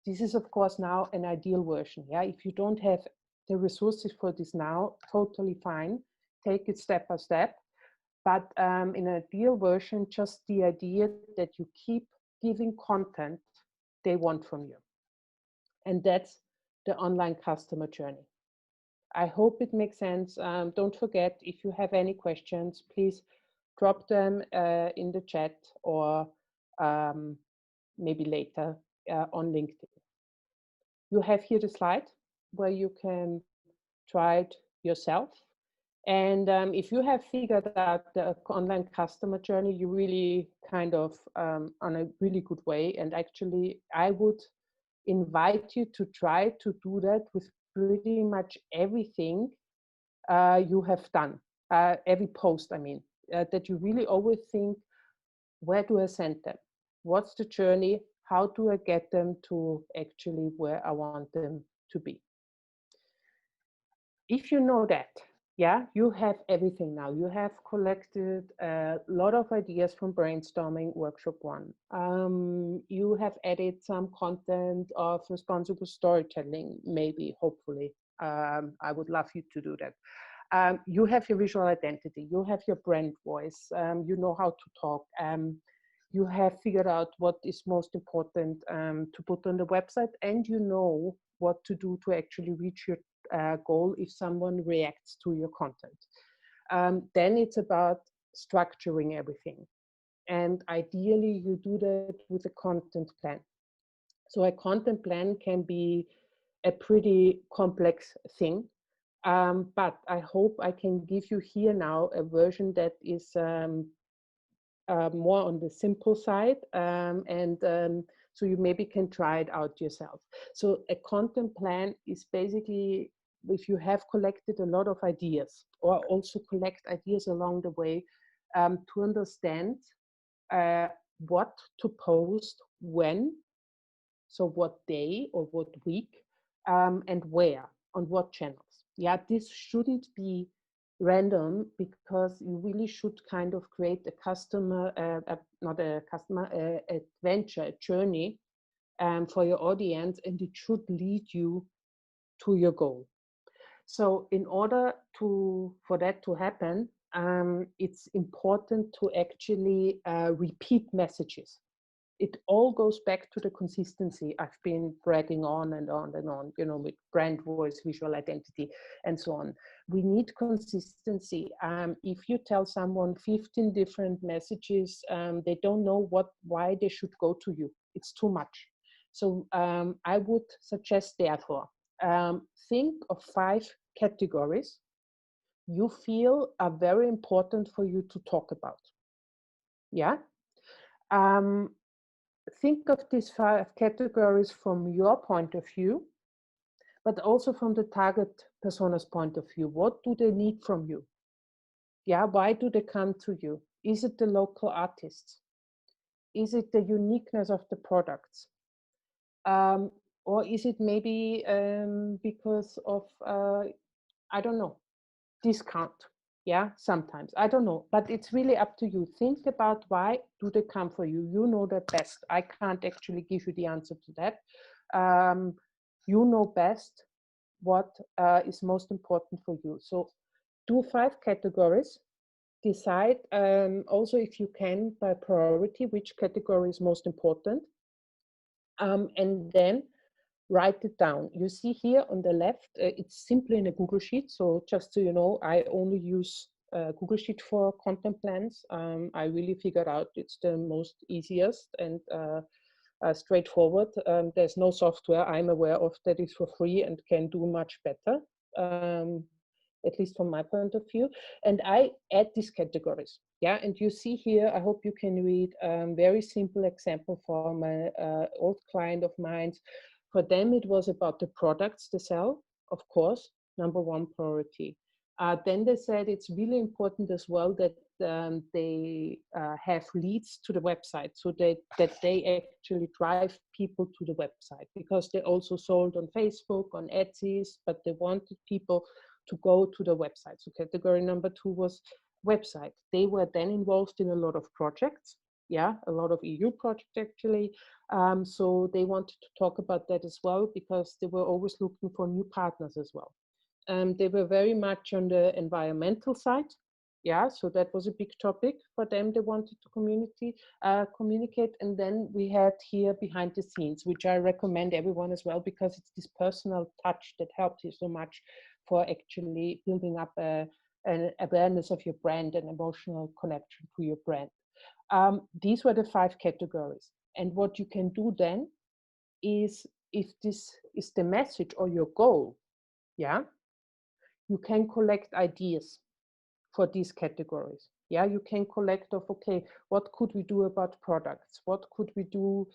This is, of course, now an ideal version. Yeah, if you don't have the resources for this now, totally fine. Take it step by step. But in an ideal version, just the idea that you keep giving content they want from you. And that's the online customer journey. I hope it makes sense. Don't forget, if you have any questions, please drop them in the chat or maybe later on LinkedIn. You have here the slide where you can try it yourself. And if you have figured out the online customer journey, you really kind of on a really good way. And actually, I would invite you to try to do that with pretty much everything you have done, every post, I mean, that you really always think, where do I send them? What's the journey? How do I get them to actually where I want them to be? If you know that, yeah, you have everything now. You have collected a lot of ideas from brainstorming workshop 1. You have added some content of responsible storytelling, maybe, hopefully. I would love you to do that. You have your visual identity. You have your brand voice. You know how to talk. You have figured out what is most important to put on the website, and you know what to do to actually reach your goal if someone reacts to your content. Then it's about structuring everything. And ideally, you do that with a content plan. So a content plan can be a pretty complex thing. But I hope I can give you here now a version that is more on the simple side, so you maybe can try it out yourself. So a content plan is basically, if you have collected a lot of ideas, or also collect ideas along the way, to understand what to post when, so what day or what week, and where, on what channels. Yeah, this shouldn't be random, because you really should kind of create a customer, not a customer, adventure, a journey for your audience, and it should lead you to your goal. So in order for that to happen, it's important to actually repeat messages. It all goes back to the consistency I've been bragging on and on and on, you know, with brand voice, visual identity, and so on. We need consistency. If you tell someone 15 different messages, they don't know why they should go to you. It's too much. So I would suggest, therefore, think of 5 categories you feel are very important for you to talk about. Yeah. Think of these 5 categories from your point of view, but also from the target persona's point of view. What do they need from you? Yeah, why do they come to you? Is it the local artists? Is it the uniqueness of the products? Or is it maybe because of, I don't know, discount? Yeah, sometimes, I don't know, but it's really up to you. Think about, why do they come for you? You know that best. I can't actually give you the answer to that. You know best what is most important for you. So do 5 categories. Decide also, if you can, by priority, which category is most important. And then write it down. You see here on the left, it's simply in a Google Sheet. So just so you know, I only use Google Sheet for content plans. I really figured out it's the most easiest and straightforward. There's no software I'm aware of that is for free and can do much better, at least from my point of view. And I add these categories. Yeah, and you see here, I hope you can read a very simple example from an old client of mine. For them, it was about the products they sell, of course, number one priority. Then they said it's really important as well that they have leads to the website, so that they actually drive people to the website, because they also sold on Facebook, on Etsy, but they wanted people to go to the website. So category number 2 was website. They were then involved in a lot of projects, yeah, a lot of EU projects actually. So they wanted to talk about that as well, because they were always looking for new partners as well. They were very much on the environmental side. Yeah, so that was a big topic for them. They wanted to communicate. And then we had here behind the scenes, which I recommend everyone as well, because it's this personal touch that helps you so much for actually building up an awareness of your brand and emotional connection to your brand. These were the 5 categories. And what you can do then is, if this is the message or your goal, yeah, you can collect ideas for these categories. Yeah, you can collect of, okay, what could we do about products? What could we do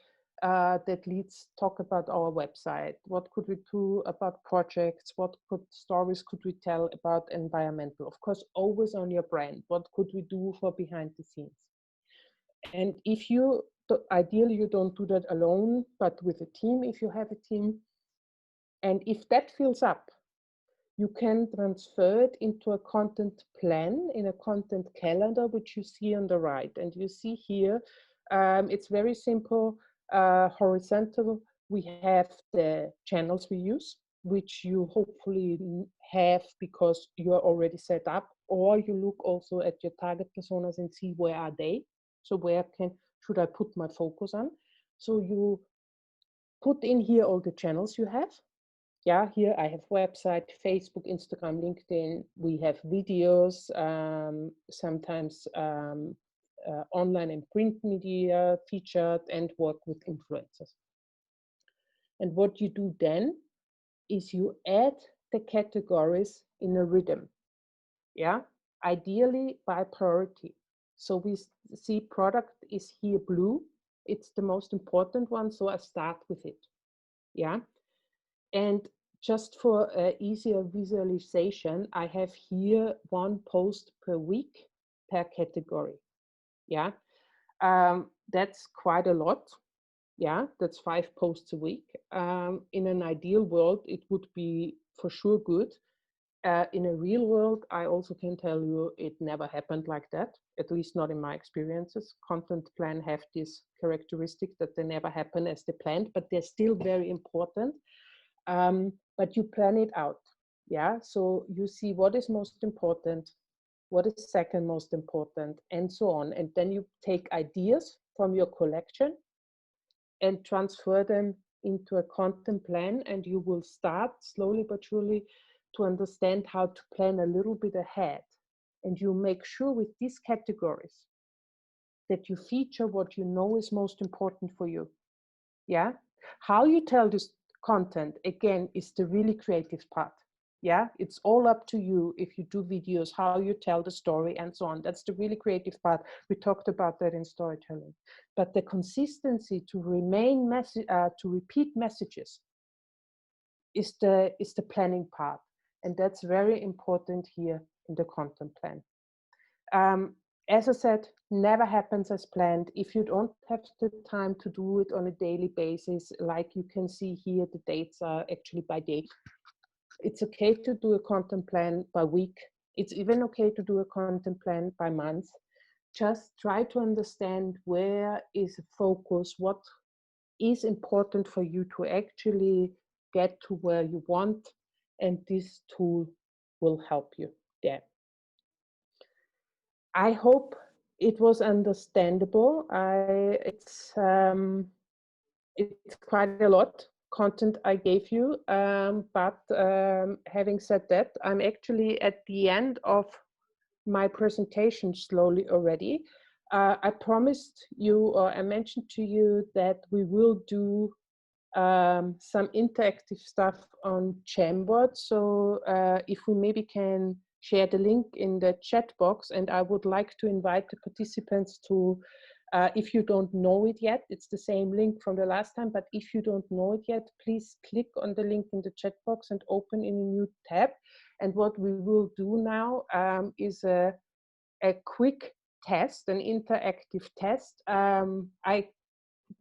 that leads talk about our website? What could we do about projects? What stories could we tell about environmental? Of course, always on your brand. What could we do for behind the scenes? And if you, ideally you don't do that alone, but with a team, if you have a team. And if that fills up, you can transfer it into a content plan, in a content calendar, which you see on the right. And you see here, it's very simple, horizontal. We have the channels we use, which you hopefully have because you are already set up, or you look also at your target personas and see where are they. So where should I put my focus on? So you put in here all the channels you have. Yeah, here I have website, Facebook, Instagram, LinkedIn. We have videos, sometimes online and print media, featured, and work with influencers. And what you do then is you add the categories in a rhythm. Yeah, ideally by priority. So we see product is here blue. It's the most important one, so I start with it. Yeah. And just for easier visualization, I have here 1 post per week per category. Yeah, that's quite a lot. Yeah, that's 5 posts a week. In an ideal world, it would be for sure good. In a real world, I also can tell you it never happened like that, at least not in my experiences. Content plan have this characteristic that they never happen as they planned, but they're still very important. But you plan it out. Yeah, so you see what is most important, what is second most important, and so on. And then you take ideas from your collection and transfer them into a content plan, and you will start slowly but surely to understand how to plan a little bit ahead. And you make sure with these categories that you feature what you know is most important for you. Yeah, how you tell this content, again, is the really creative part. Yeah, it's all up to you. If you do videos, how you tell the story and so on, that's the really creative part. We talked about that in storytelling. But the consistency to remain to repeat messages is the planning part, and that's very important here in the content plan. As I said, never happens as planned. If you don't have the time to do it on a daily basis, like you can see here, the dates are actually by day. It's okay to do a content plan by week. It's even okay to do a content plan by month. Just try to understand where is the focus, what is important for you to actually get to where you want, and this tool will help you there. I hope it was understandable. It's quite a lot content I gave you, but having said that, I'm actually at the end of my presentation slowly already. I promised you, or I mentioned to you, that we will do some interactive stuff on Jamboard. So if we maybe can share the link in the chat box, and I would like to invite the participants to, if you don't know it yet, it's the same link from the last time, but if you don't know it yet, please click on the link in the chat box and open in a new tab. And what we will do now is a quick test, an interactive test. I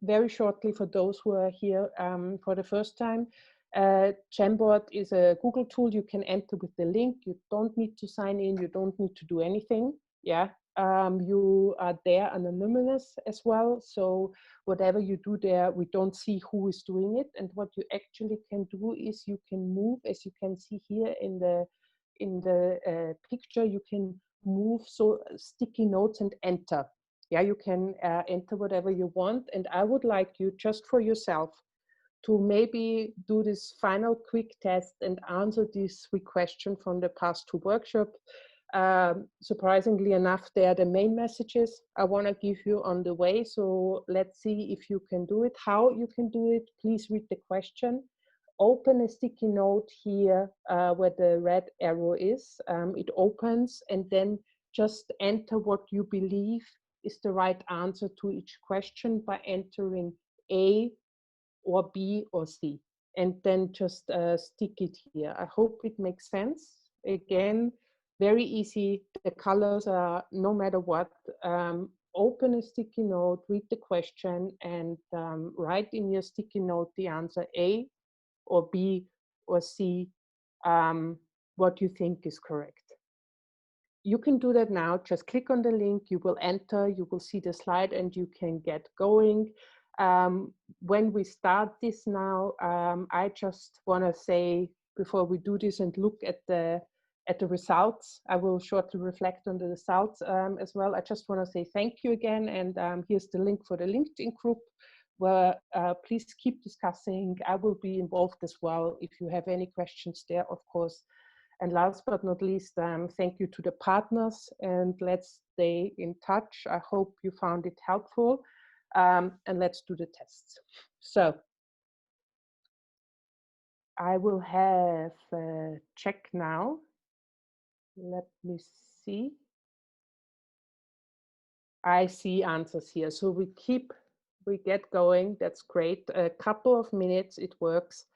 very shortly, for those who are here for the first time, Jamboard is a Google tool. You can enter with the link. You don't need to sign in. You don't need to do anything. Yeah, you are there anonymous as well. So whatever you do there, we don't see who is doing it. And what you actually can do is you can move, as you can see here in the picture, you can move so sticky notes and enter. Yeah, you can enter whatever you want. And I would like you, just for yourself, to maybe do this final quick test and answer these 3 questions from the past 2 workshops. Surprisingly enough, they are the main messages I want to give you on the way. So let's see if you can do it. How you can do it, please read the question. Open a sticky note here where the red arrow is. It opens, and then just enter what you believe is the right answer to each question by entering A or B or C, and then just stick it here. I hope it makes sense. Again, very easy. The colors are no matter what. Open a sticky note, read the question, and write in your sticky note the answer A or B or C, what you think is correct. You can do that now. Just click on the link, you will enter, you will see the slide, and you can get going. When we start this now, I just want to say, before we do this and look at the results, I will shortly reflect on the results as well. I just want to say thank you again, and here's the link for the LinkedIn group, where please keep discussing. I will be involved as well if you have any questions there, of course. And last but not least, thank you to the partners, and let's stay in touch. I hope you found it helpful, and let's do the tests. So I will have a check now. Let me see. I see answers here. So we get going. That's great. A couple of minutes, it works.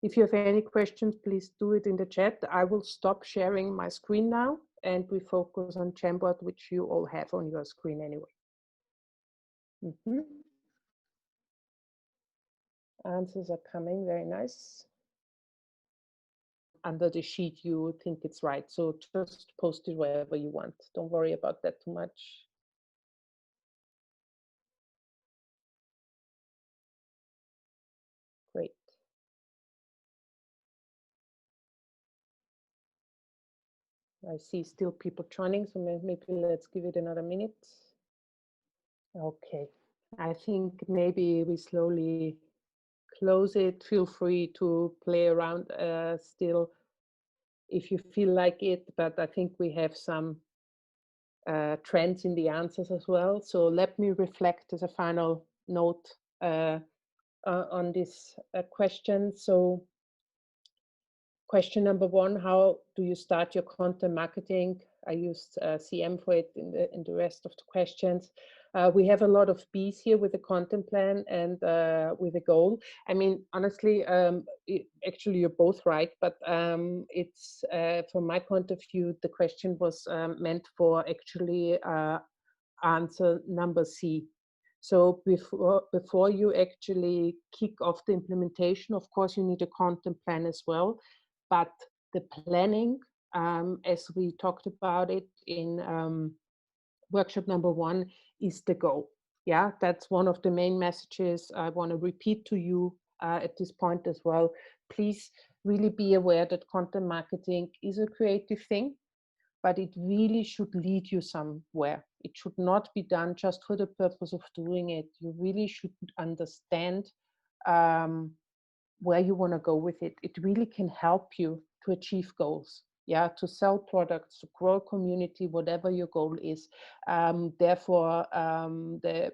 If you have any questions, please do it in the chat. I will stop sharing my screen now, and we focus on Jamboard, which you all have on your screen anyway. Answers are coming, very nice. Under the sheet, you think it's right. So just post it wherever you want. Don't worry about that too much. Great. I see still people joining, so maybe let's give it another minute. Okay, I think maybe we slowly close it. Feel free to play around still if you feel like it, but I think we have some trends in the answers as well. So let me reflect as a final note on this question. So question number 1, how do you start your content marketing? I used CM for it in the rest of the questions. We have a lot of B's here with the content plan and with a goal. I mean, honestly, actually you're both right, but it's from my point of view, the question was meant for actually answer number C. So before you actually kick off the implementation, of course, you need a content plan as well. But the planning, as we talked about it in workshop number 1, is the goal. Yeah, that's one of the main messages I want to repeat to you at this point as well. Please really be aware that content marketing is a creative thing, but it really should lead you somewhere. It should not be done just for the purpose of doing it. You really should understand where you want to go with it. It really can help you to achieve goals. yeah, to sell products, to grow a community, whatever your goal is. Therefore, the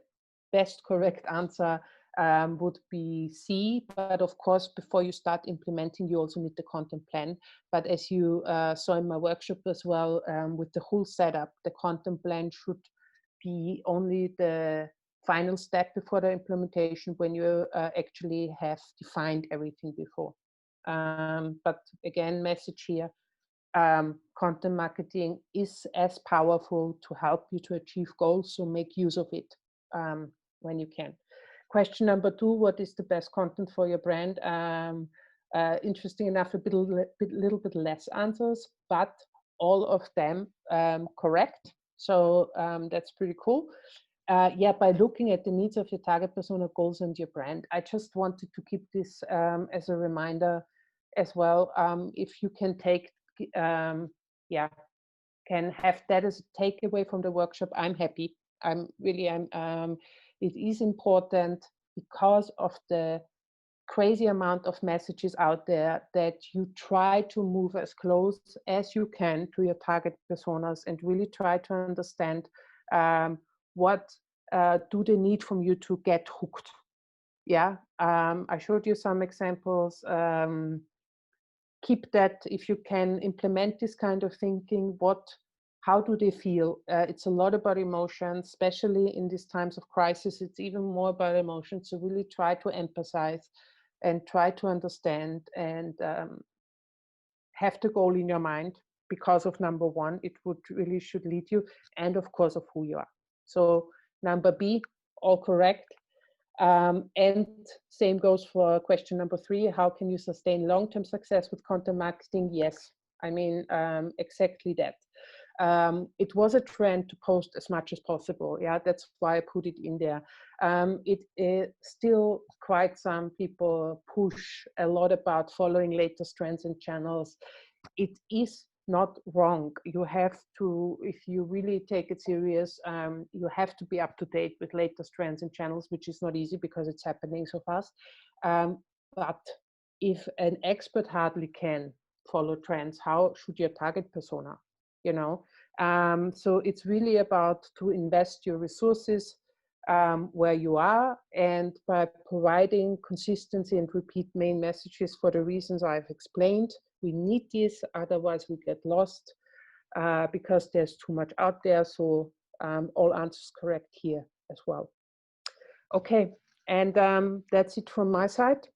best correct answer would be C, but of course, before you start implementing, you also need the content plan. But as you saw in my workshop as well, with the whole setup, the content plan should be only the final step before the implementation, when you actually have defined everything before. But again, message here, content marketing is as powerful to help you to achieve goals, so make use of it when you can. Question number 2, what is the best content for your brand? Interesting enough, a little bit less answers, but all of them correct. So that's pretty cool. Yeah, by looking at the needs of your target persona, goals, and your brand. I just wanted to keep this as a reminder as well. If you can take, yeah, can have that as a takeaway from the workshop, I'm happy. It is important because of the crazy amount of messages out there that you try to move as close as you can to your target personas and really try to understand what do they need from you to get hooked. Yeah, I showed you some examples. Keep that, if you can implement this kind of thinking, how do they feel? It's a lot about emotions, especially in these times of crisis. It's even more about emotions. So really try to empathize and try to understand and have the goal in your mind because of number 1, it really should lead you, and of course of who you are. So number B, all correct. And same goes for question number 3, how can you sustain long-term success with content marketing? Yes, I mean, exactly that. It was a trend to post as much as possible. Yeah, that's why I put it in there. It is still quite some people push a lot about following latest trends and channels. It is not wrong. You have to, if you really take it serious, you have to be up to date with latest trends and channels, which is not easy because it's happening so fast. But if an expert hardly can follow trends, how should your target persona? You know, so it's really about to invest your resources where you are, and by providing consistency and repeat main messages for the reasons I've explained. We need this, otherwise we get lost because there's too much out there. So all answers correct here as well. Okay, and that's it from my side.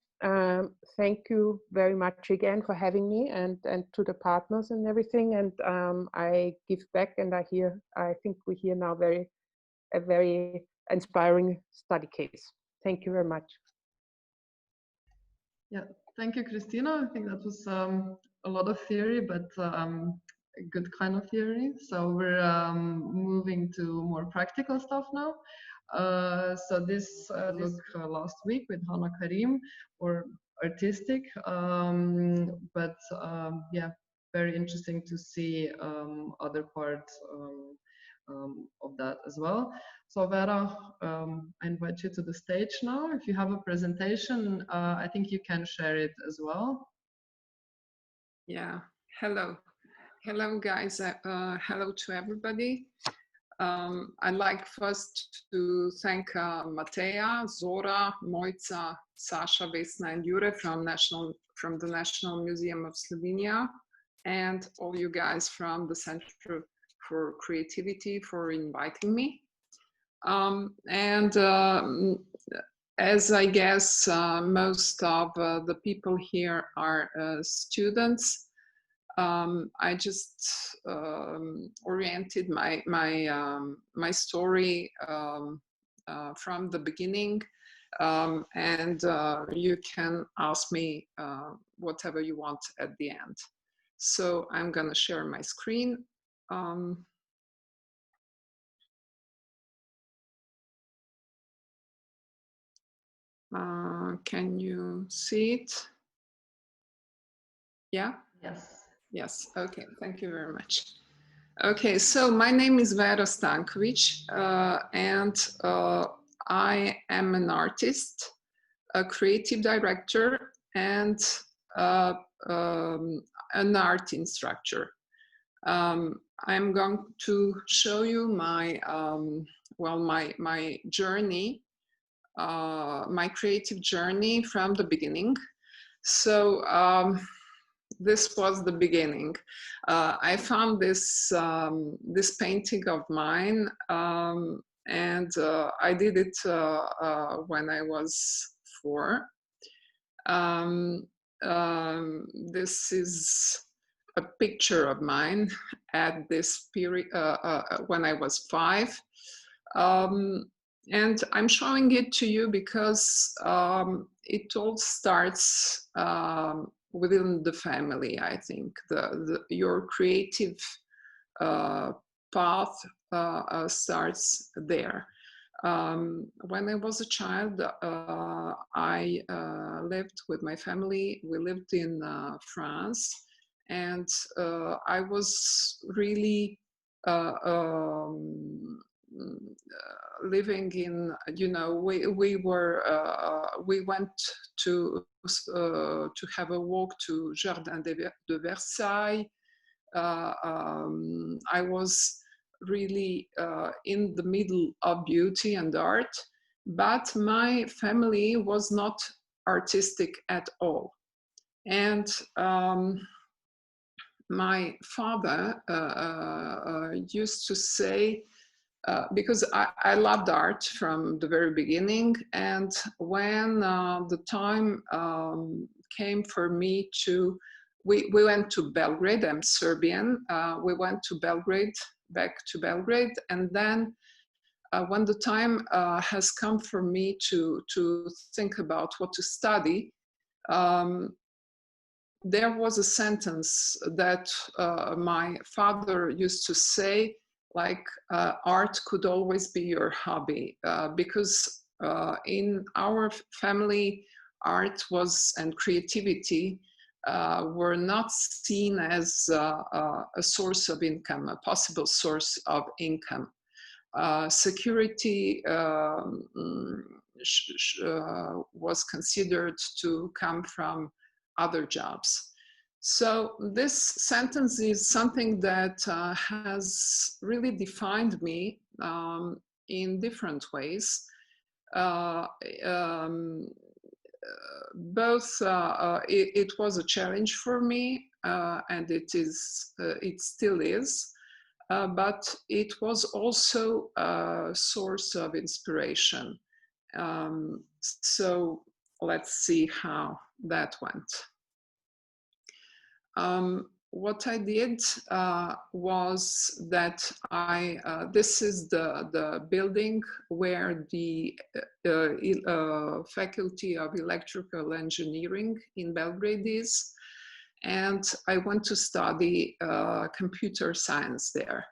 Thank you very much again for having me, and to the partners and everything. And I give back, and I think we hear now a very inspiring study case. Thank you very much. Yeah, thank you, Christina. I think that was a lot of theory, but a good kind of theory. So we're moving to more practical stuff now. So this look last week with Hannah Karim, or artistic, but yeah, very interesting to see other parts of that as well. So Vera, I invite you to the stage now. If you have a presentation, I think you can share it as well. Yeah, hello. Hello guys, hello to everybody. I'd like first to thank Mateja, Zora, Mojca, Sasha, Vesna and Jure from the National Museum of Slovenia, and all you guys from the Center for Creativity for inviting me. As I guess most of the people here are students, I just oriented my story from the beginning, and you can ask me whatever you want at the end. So I'm gonna share my screen. Can you see it? Yeah? Yes. Yes, okay, thank you very much. Okay, so my name is Vera Stankovic, and I am an artist, a creative director, and an art instructor. I'm going to show you my my journey, my creative journey from the beginning. So this was the beginning. I found this this painting of mine, and I did it when I was 4. This is a picture of mine at this period when I was 5. And I'm showing it to you because it all starts within the family, I think. Your creative path starts there. When I was a child, I lived with my family. We lived in France, and I was really living in, you know, we went to have a walk to Jardin de Versailles. I was really in the middle of beauty and art, but my family was not artistic at all. And my father used to say, because I loved art from the very beginning, and when the time came for me to, we went to Belgrade. I'm Serbian. We went to Belgrade, back to Belgrade, and then when the time has come for me to think about what to study, there was a sentence that my father used to say, like, art could always be your hobby, because in our family, art was, and creativity were not seen as a source of income, a possible source of income. Security was considered to come from other jobs. So this sentence is something that has really defined me in different ways. Both it was a challenge for me, and it still is, but it was also a source of inspiration. So let's see how that went. What I did was that this is the building where the Faculty of Electrical Engineering in Belgrade is, and I went to study computer science there.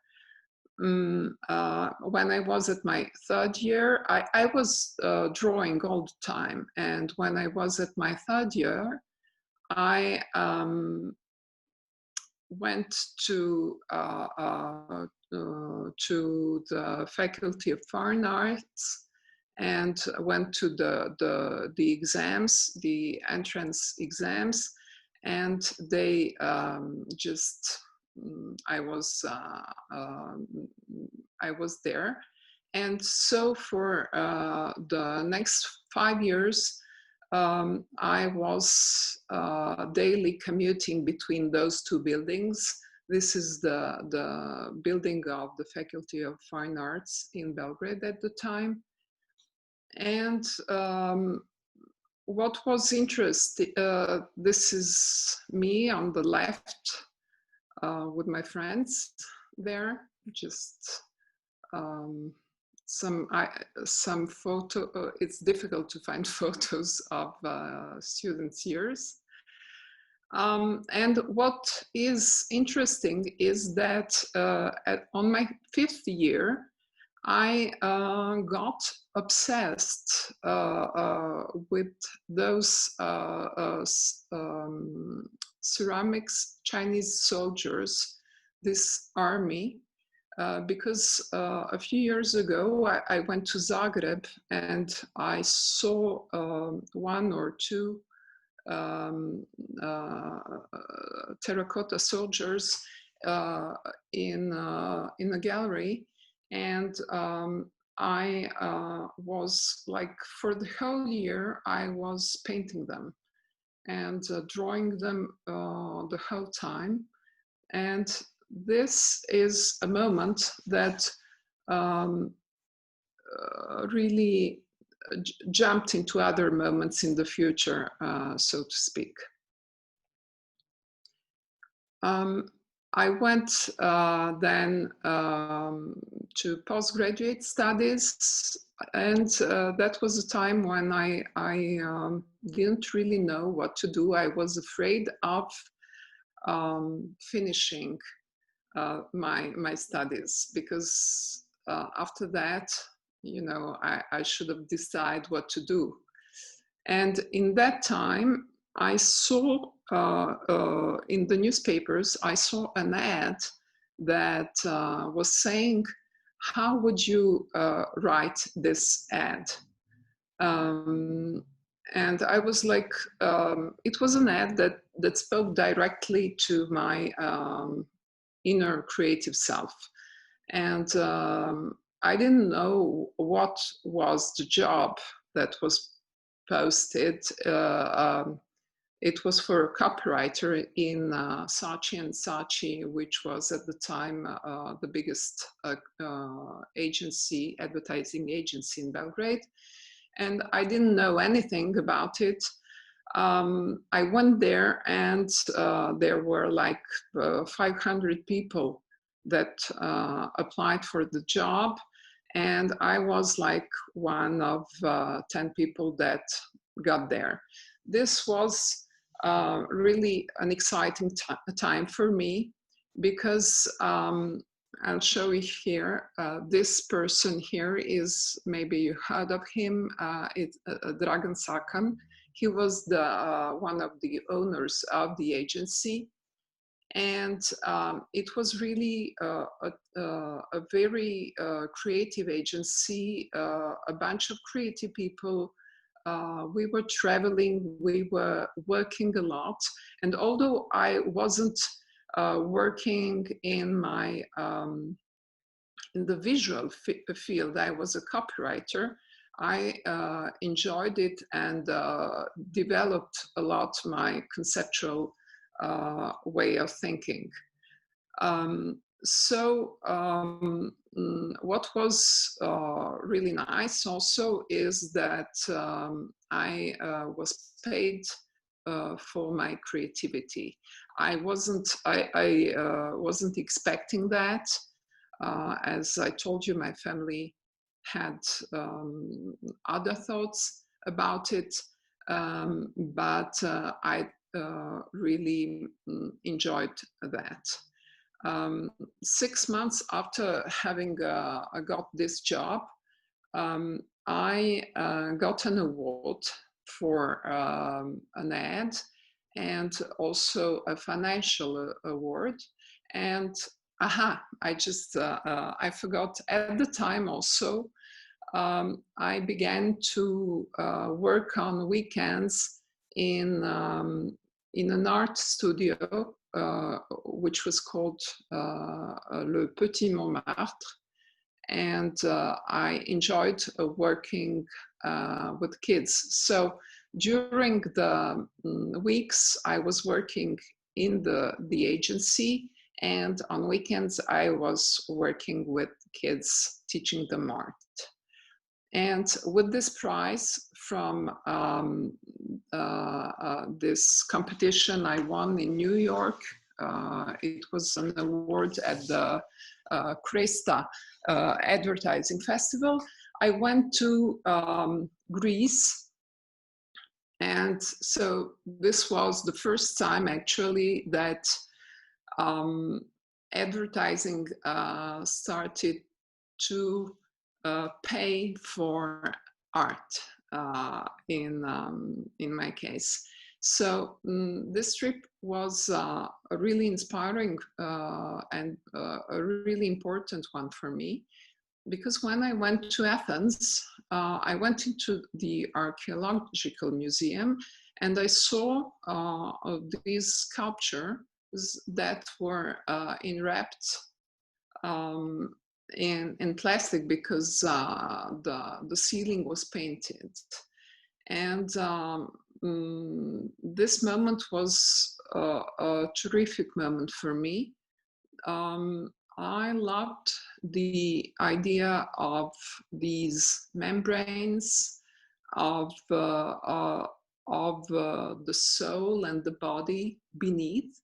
When I was at my 3rd year, I was drawing all the time, and when I was at my 3rd year, I went to the Faculty of Fine Arts and went to the exams, the entrance exams, and they just, I was there. And so for the next 5 years, I was daily commuting between those 2 buildings. This is the building of the Faculty of Fine Arts in Belgrade at the time. And what was interesting, this is me on the left with my friends there, just some photo. It's difficult to find photos of students' years. And what is interesting is that on my 5th year, I got obsessed with those ceramics Chinese soldiers, this army, because a few years ago I went to Zagreb and I saw 1 or 2 terracotta soldiers in a gallery, and I was like, for the whole year I was painting them and drawing them the whole time. And this is a moment that really jumped into other moments in the future, so to speak. I went then to postgraduate studies, and that was a time when I didn't really know what to do. I was afraid of finishing my studies, because after that, you know, I should have decided what to do. And in that time, I saw in the newspapers, I saw an ad that was saying, how would you write this ad? And I was like, it was an ad that spoke directly to my inner creative self. And I didn't know what was the job that was posted. It was for a copywriter in Saatchi & Saatchi, which was at the time the biggest agency, advertising agency in Belgrade. And I didn't know anything about it. I went there, and there were like 500 people that applied for the job. And I was like one of 10 people that got there. This was really an exciting time for me, because I'll show you here. This person here is, maybe you heard of him, it's Dragan Sakan. He was the one of the owners of the agency. And it was really a very creative agency, a bunch of creative people. We were traveling, we were working a lot. And although I wasn't working in my in the visual field, I was a copywriter. I enjoyed it and developed a lot my conceptual way of thinking. What was really nice also is that I was paid for my creativity. I wasn't expecting that. As I told you, my family had other thoughts about it, but I really enjoyed that. 6 months after having got this job, I got an award for an ad, and also a financial award. And I forgot at the time also, I began to work on weekends in an art studio, which was called Le Petit Montmartre. And I enjoyed working with kids. So during the weeks, I was working in the agency, and on weekends, I was working with kids, teaching them art. And with this prize from this competition I won in New York, it was an award at the Cresta Advertising Festival. I went to Greece, and so this was the first time actually that advertising started to pay for art in my case. So this trip was a really inspiring and a really important one for me, because when I went to Athens, I went into the archaeological museum, And I saw these sculptures that were enwrapped in plastic because the ceiling was painted. And this moment was a terrific moment for me. I loved the idea of these membranes, of the soul and the body beneath.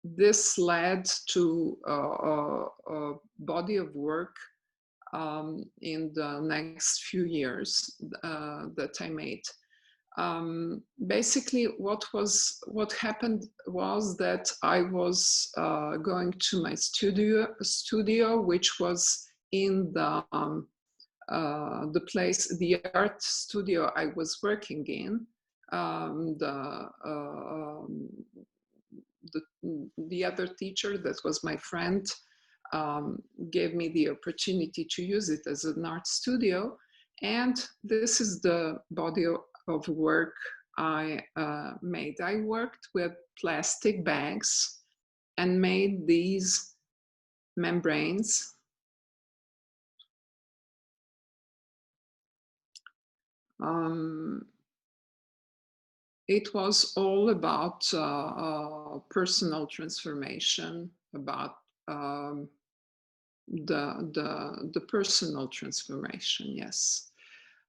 This led to a body of work in the next few years that I made. Basically, what happened was that I was going to my studio, which was in the art studio I was working in. The other teacher, that was my friend, gave me the opportunity to use it as an art studio. And this is the body of work I made. I worked with plastic bags and made these membranes. It was all about personal transformation, about the personal transformation, yes.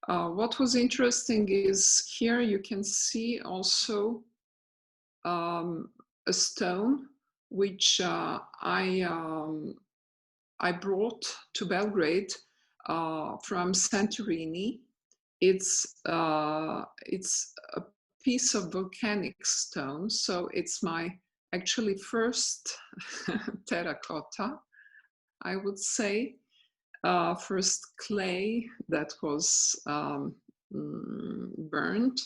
What was interesting is here you can see also a stone which I brought to Belgrade from Santorini. It's a piece of volcanic stone, so it's my actually first terracotta, I would say. First clay that was burned.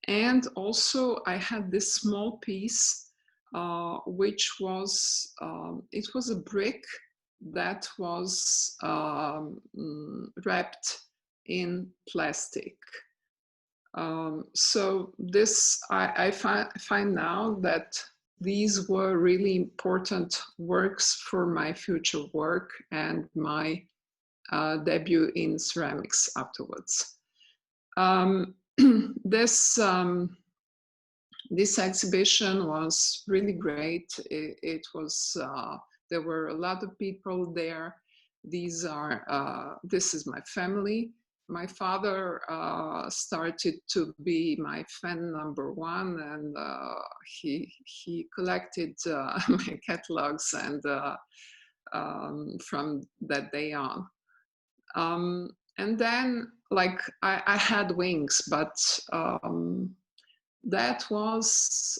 And also I had this small piece, which was, it was a brick that was wrapped in plastic. So this, I find now that these were really important works for my future work and my debut in ceramics afterwards. This exhibition was really great. It was, there were a lot of people there. This is my family. My father started to be my fan #1, and he collected my catalogs, and from that day on. And then, like, I had wings, but that was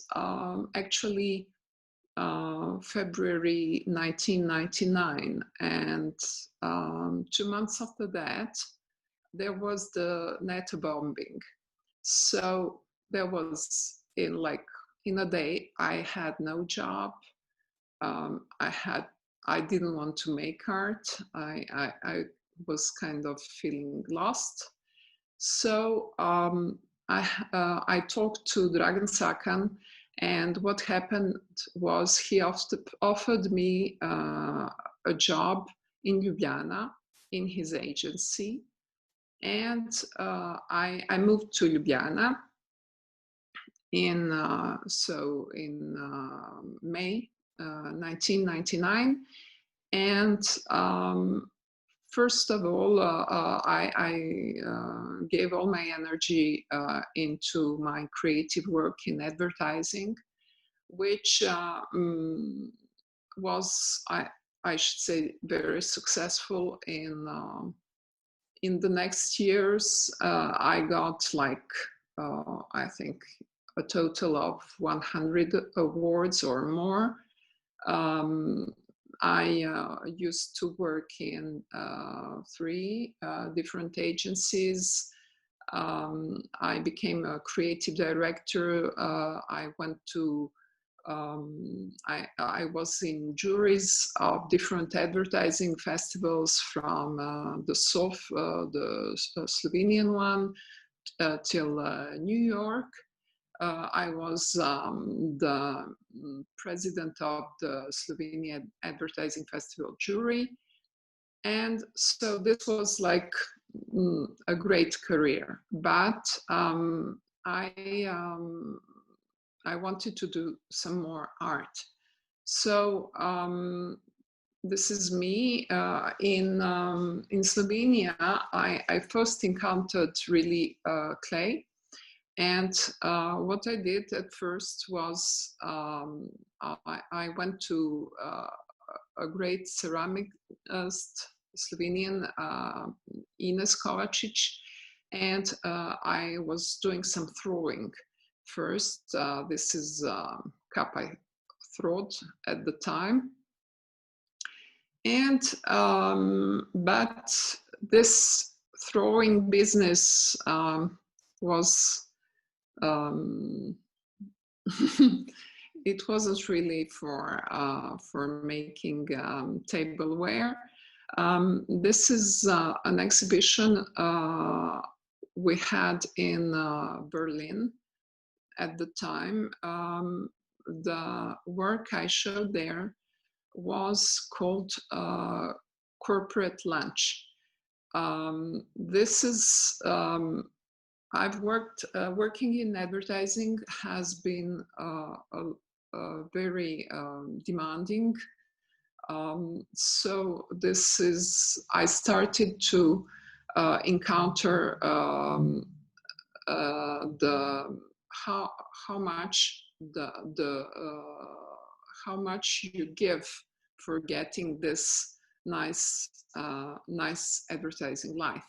actually February 1999, and 2 months after that, there was the NATO bombing. So there was, in a day, I had no job. I didn't want to make art. I was kind of feeling lost. So I talked to Dragan Sakan, and what happened was he offered me a job in Ljubljana in his agency. And I moved to Ljubljana in May 1999. And first of all, I gave all my energy into my creative work in advertising, which was, I should say, very successful. In the next years, I got I think a total of 100 awards or more. I used to work in 3 different agencies. I became a creative director. I went to I was in juries of different advertising festivals from the Slovenian one till New York. I was the president of the Slovenian Advertising Festival jury. And so this was like a great career, but I wanted to do some more art. So this is me. In Slovenia, I first encountered really clay. And what I did at first was I went to a great ceramicist, Slovenian, Ines Kovačić, and I was doing some throwing. First, this is cup I throwed at the time. And, but this throwing business was, it wasn't really for making tableware. This is an exhibition we had in Berlin at the time. The work I showed there was called corporate lunch. This is, I've working in advertising has been very demanding. So this is, I started to encounter how much you give for getting this nice advertising life.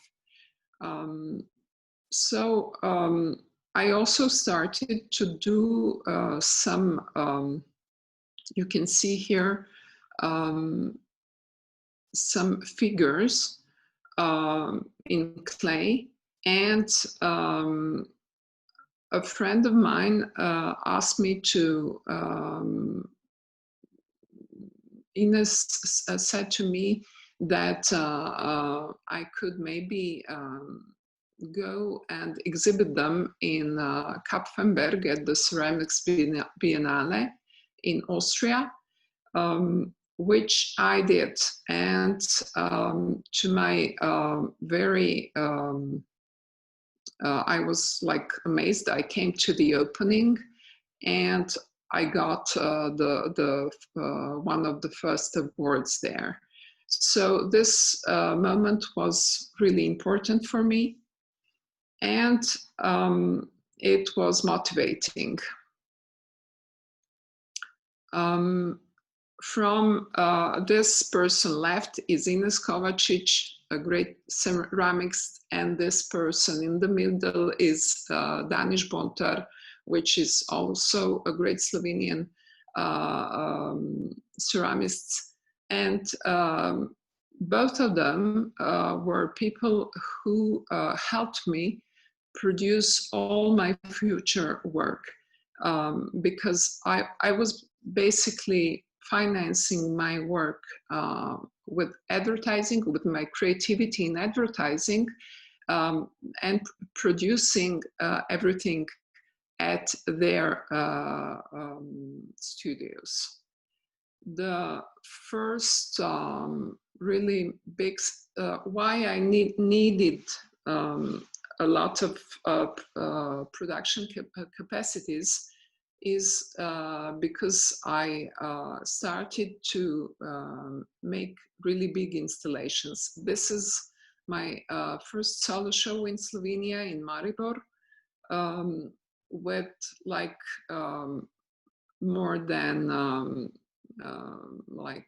So I also started to do some, you can see here, some figures in clay, and a friend of mine asked me to, Ines said to me that I could maybe go and exhibit them in Kapfenberg at the Ceramics Biennale in Austria, which I did. And to my very, I was like amazed. I came to the opening and I got one of the first awards there. So this moment was really important for me. And it was motivating. From this person left is Ines Kovačić, a great ceramicist, and this person in the middle is Daniš Bontar, which is also a great Slovenian ceramist. And both of them were people who helped me produce all my future work, because I was basically financing my work with advertising, with my creativity in advertising, and producing everything at their studios. The first really big, why I needed a lot of production capacities is because I started to make really big installations. This is my first solo show in Slovenia, in Maribor, with like more than like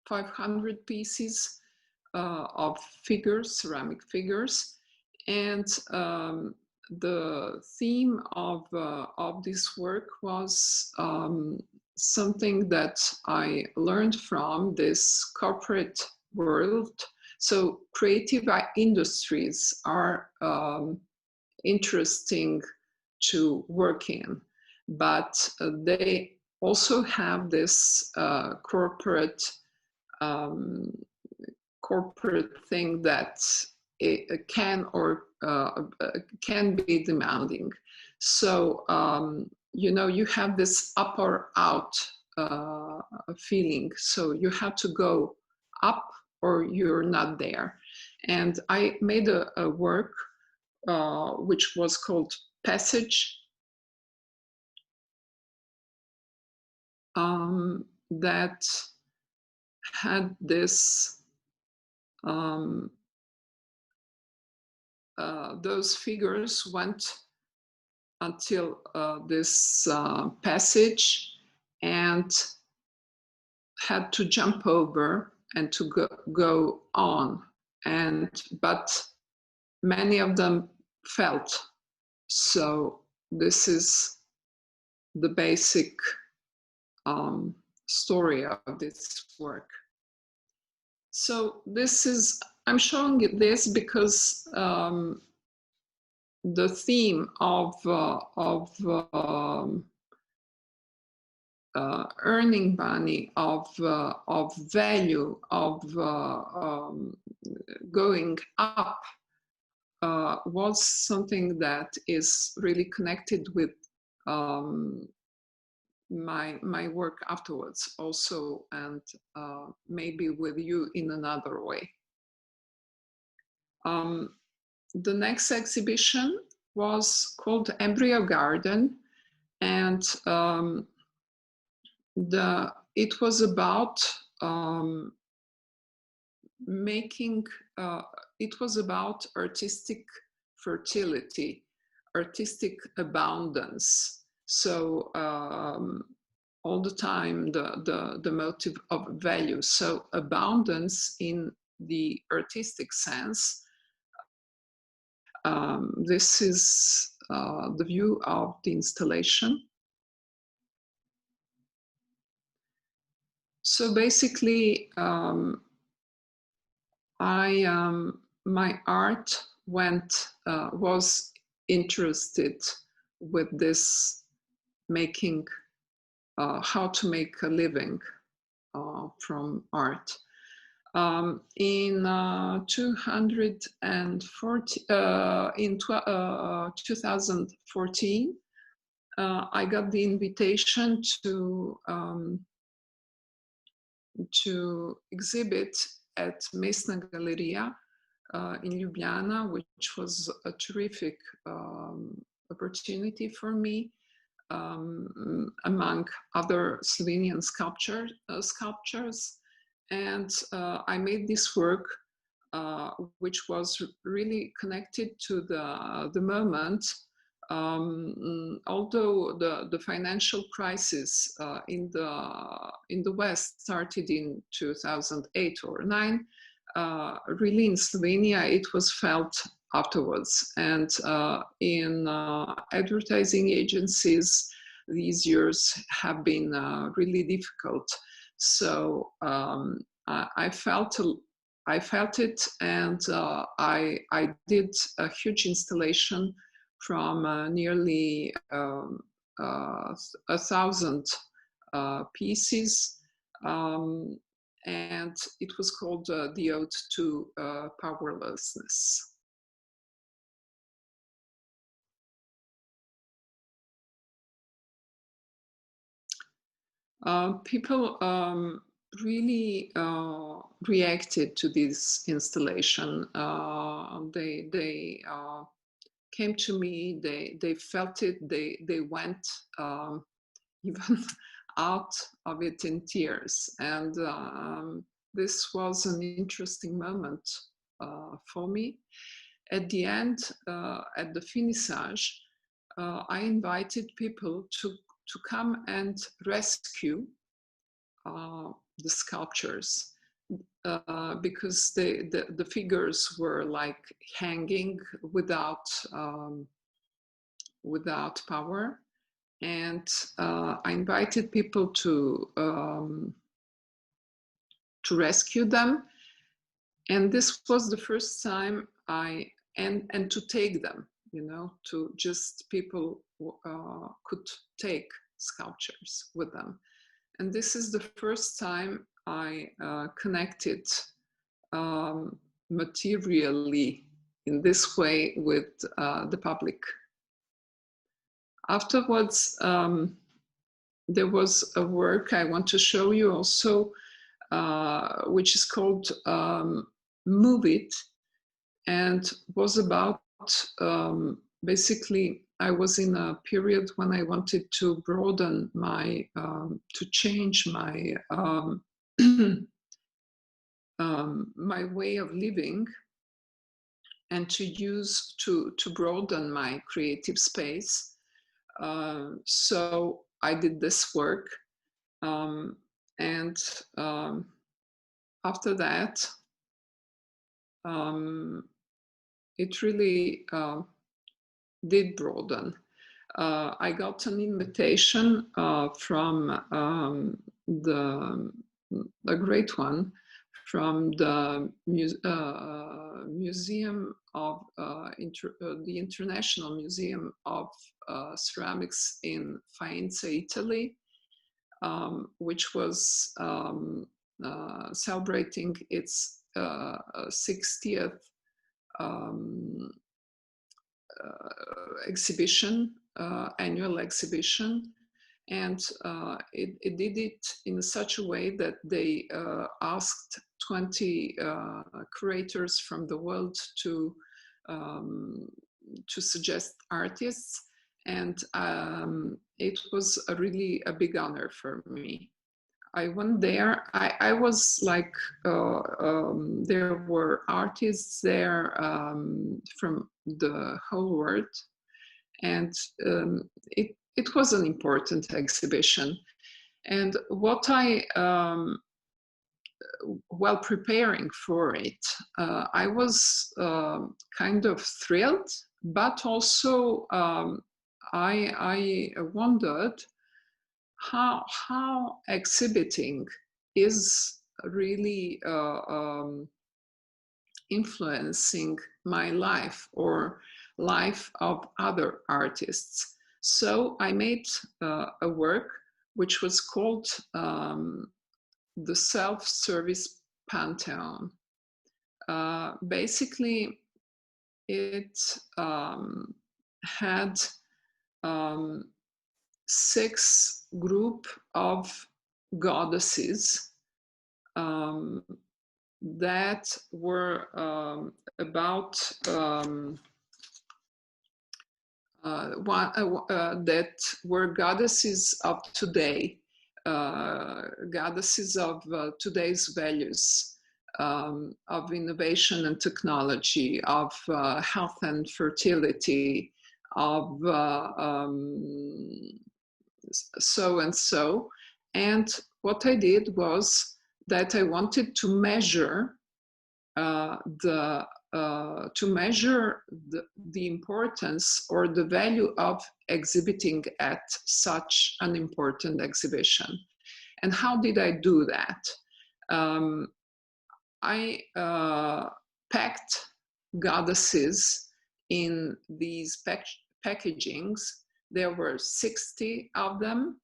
500 pieces of figures, ceramic figures. And the theme of this work was something that I learned from this corporate world. So creative industries are interesting to work in, but they also have this corporate thing that it can be demanding. So you know, you have this up or out feeling. So you have to go up or you're not there. And I made a work which was called Passage, that had this, those figures went until this passage and had to jump over and to go on. But many of them felt. So this is the basic story of this work. So this is, I'm showing it this because the theme of earning money, of value, of going up was something that is really connected with my work afterwards also, and maybe with you in another way. The next exhibition was called Embryo Garden, and it was about it was about artistic fertility, artistic abundance. So all the time the motive of value. So abundance in the artistic sense. This is the view of the installation. So basically, my art was interested with this making, how to make a living from art. In 2014, I got the invitation to exhibit at Mestna Galeria in Ljubljana, which was a terrific opportunity for me, among other Slovenian sculptures. And I made this work, which was really connected to the moment. Although the financial crisis in the West started in 2008 or 9, really in Slovenia it was felt afterwards. And in advertising agencies, these years have been really difficult. So I felt it, and I did a huge installation from nearly 1,000 pieces, and it was called The Ode to Powerlessness. People really reacted to this installation. They came to me, they felt it, they went even out of it in tears. And this was an interesting moment for me. At the end, at the finissage, I invited people to come and rescue the sculptures, because the figures were like hanging without power, and I invited people to rescue them, and this was the first time and to take them, you know, to just people could take sculptures with them. And this is the first time I connected materially in this way with the public. Afterwards, there was a work I want to show you also, which is called Move It, and was about basically, I was in a period when I wanted to broaden my, to change my my way of living, and to broaden my creative space. So I did this work, and after that, it really did broaden. I got an invitation from a great one, from the Museum of the International Museum of Ceramics in Faenza, Italy, which was celebrating its 60th exhibition, annual exhibition. And it did it in such a way that they asked 20 curators from the world to suggest artists. And it was really a big honor for me. I went there. I was like, there were artists there from the whole world. And it was an important exhibition. And what I, while preparing for it, I was kind of thrilled, but also I wondered how exhibiting is really influencing my life or life of other artists. So I made a work which was called the Self-Service Pantheon. Basically, it had 6 group of goddesses that were about that were goddesses of today, goddesses of today's values, of innovation and technology, of health and fertility, of so and so. And what I did was that I wanted to measure the importance or the value of exhibiting at such an important exhibition. And how did I do that? I packed goddesses in these packagings. There were 60 of them,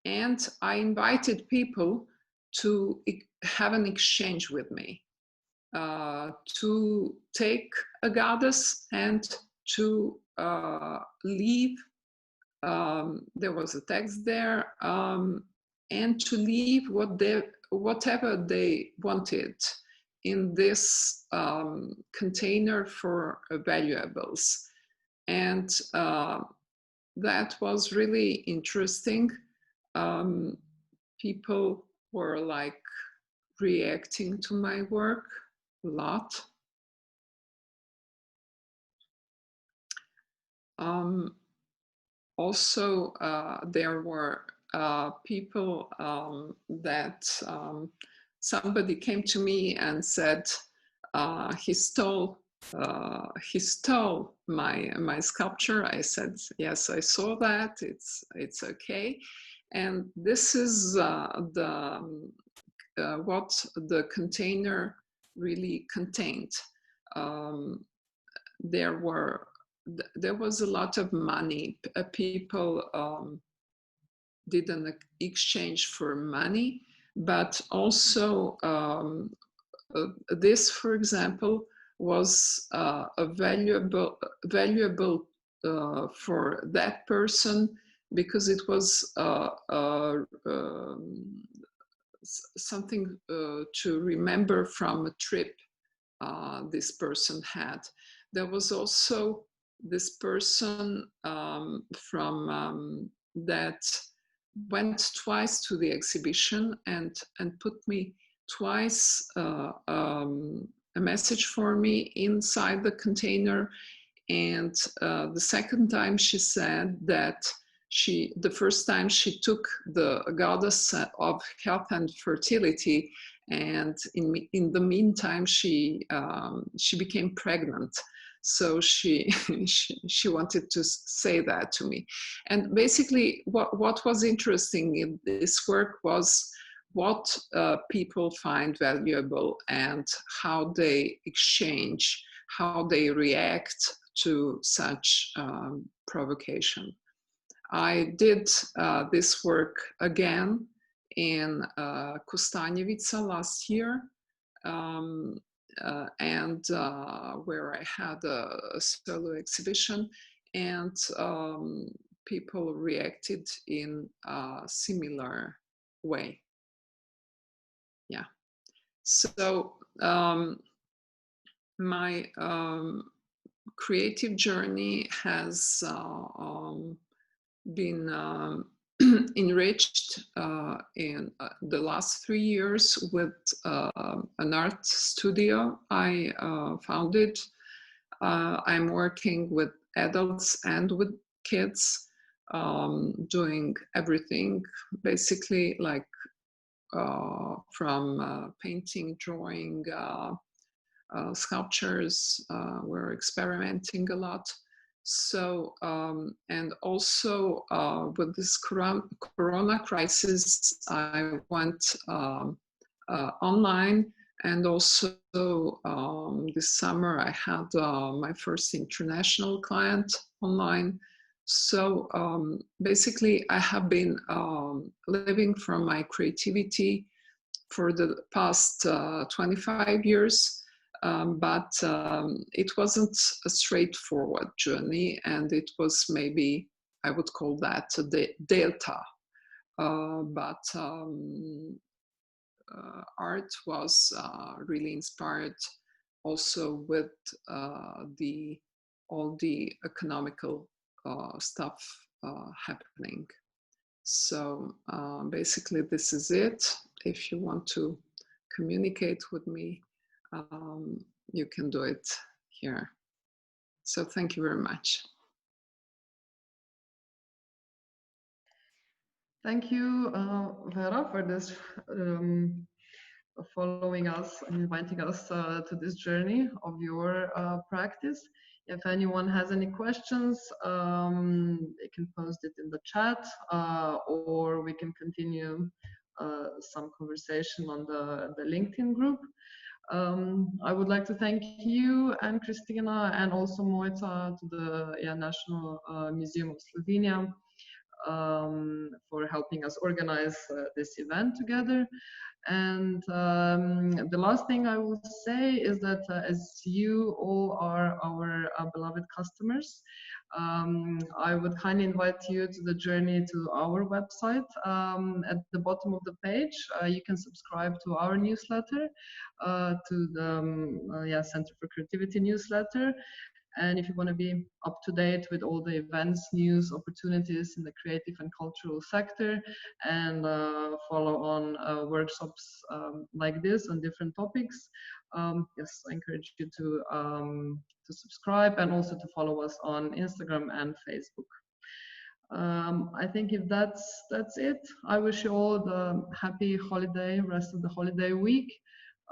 and I invited people to have an exchange with me, to take a goddess and to leave. There was a text there, and to leave whatever they wanted in this container for valuables. And that was really interesting. People were like reacting to my work a lot. Also, there were people that somebody came to me and said he stole my sculpture. I said, yes, I saw that. It's okay. And this is what the container really contained. There was a lot of money. People did an exchange for money, but also this, for example, was a valuable for that person, because it was something to remember from a trip this person had. There was also this person from that went twice to the exhibition and put me twice a message for me inside the container. And the second time she said that the first time she took the goddess of health and fertility, and in the meantime she became pregnant. So she wanted to say that to me. And basically what was interesting in this work was what people find valuable and how they exchange, how they react to such provocation. I did this work again in Kostanjevica last year, and where I had a solo exhibition, and people reacted in a similar way. Yeah. So my creative journey has been enriched in the last 3 years with an art studio I founded. I'm working with adults and with kids, doing everything, basically, like from painting, drawing, sculptures. We're experimenting a lot. So, and also with this corona crisis, I went online, and also this summer I had my first international client online. So basically I have been living from my creativity for the past 25 years. But it wasn't a straightforward journey, and it was maybe, I would call that a delta. But art was really inspired also with all the economical stuff happening. So basically this is it. If you want to communicate with me, you can do it here. So thank you very much. Thank you, Vera, for this following us and inviting us to this journey of your practice. If anyone has any questions, they can post it in the chat, or we can continue some conversation on the LinkedIn group. I would like to thank you and Christina, and also Mojca, to the National Museum of Slovenia, for helping us organize this event together. And the last thing I will say is that as you all are our beloved customers, I would kindly invite you to the journey to our website. At the bottom of the page, you can subscribe to our newsletter, to the Center for Creativity newsletter. And if you want to be up to date with all the events, news, opportunities in the creative and cultural sector, and follow on workshops like this on different topics, yes, I encourage you to subscribe, and also to follow us on Instagram and Facebook. I think if that's it, I wish you all the happy holiday, rest of the holiday week.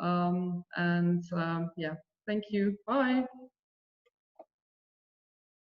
Yeah, thank you. Bye.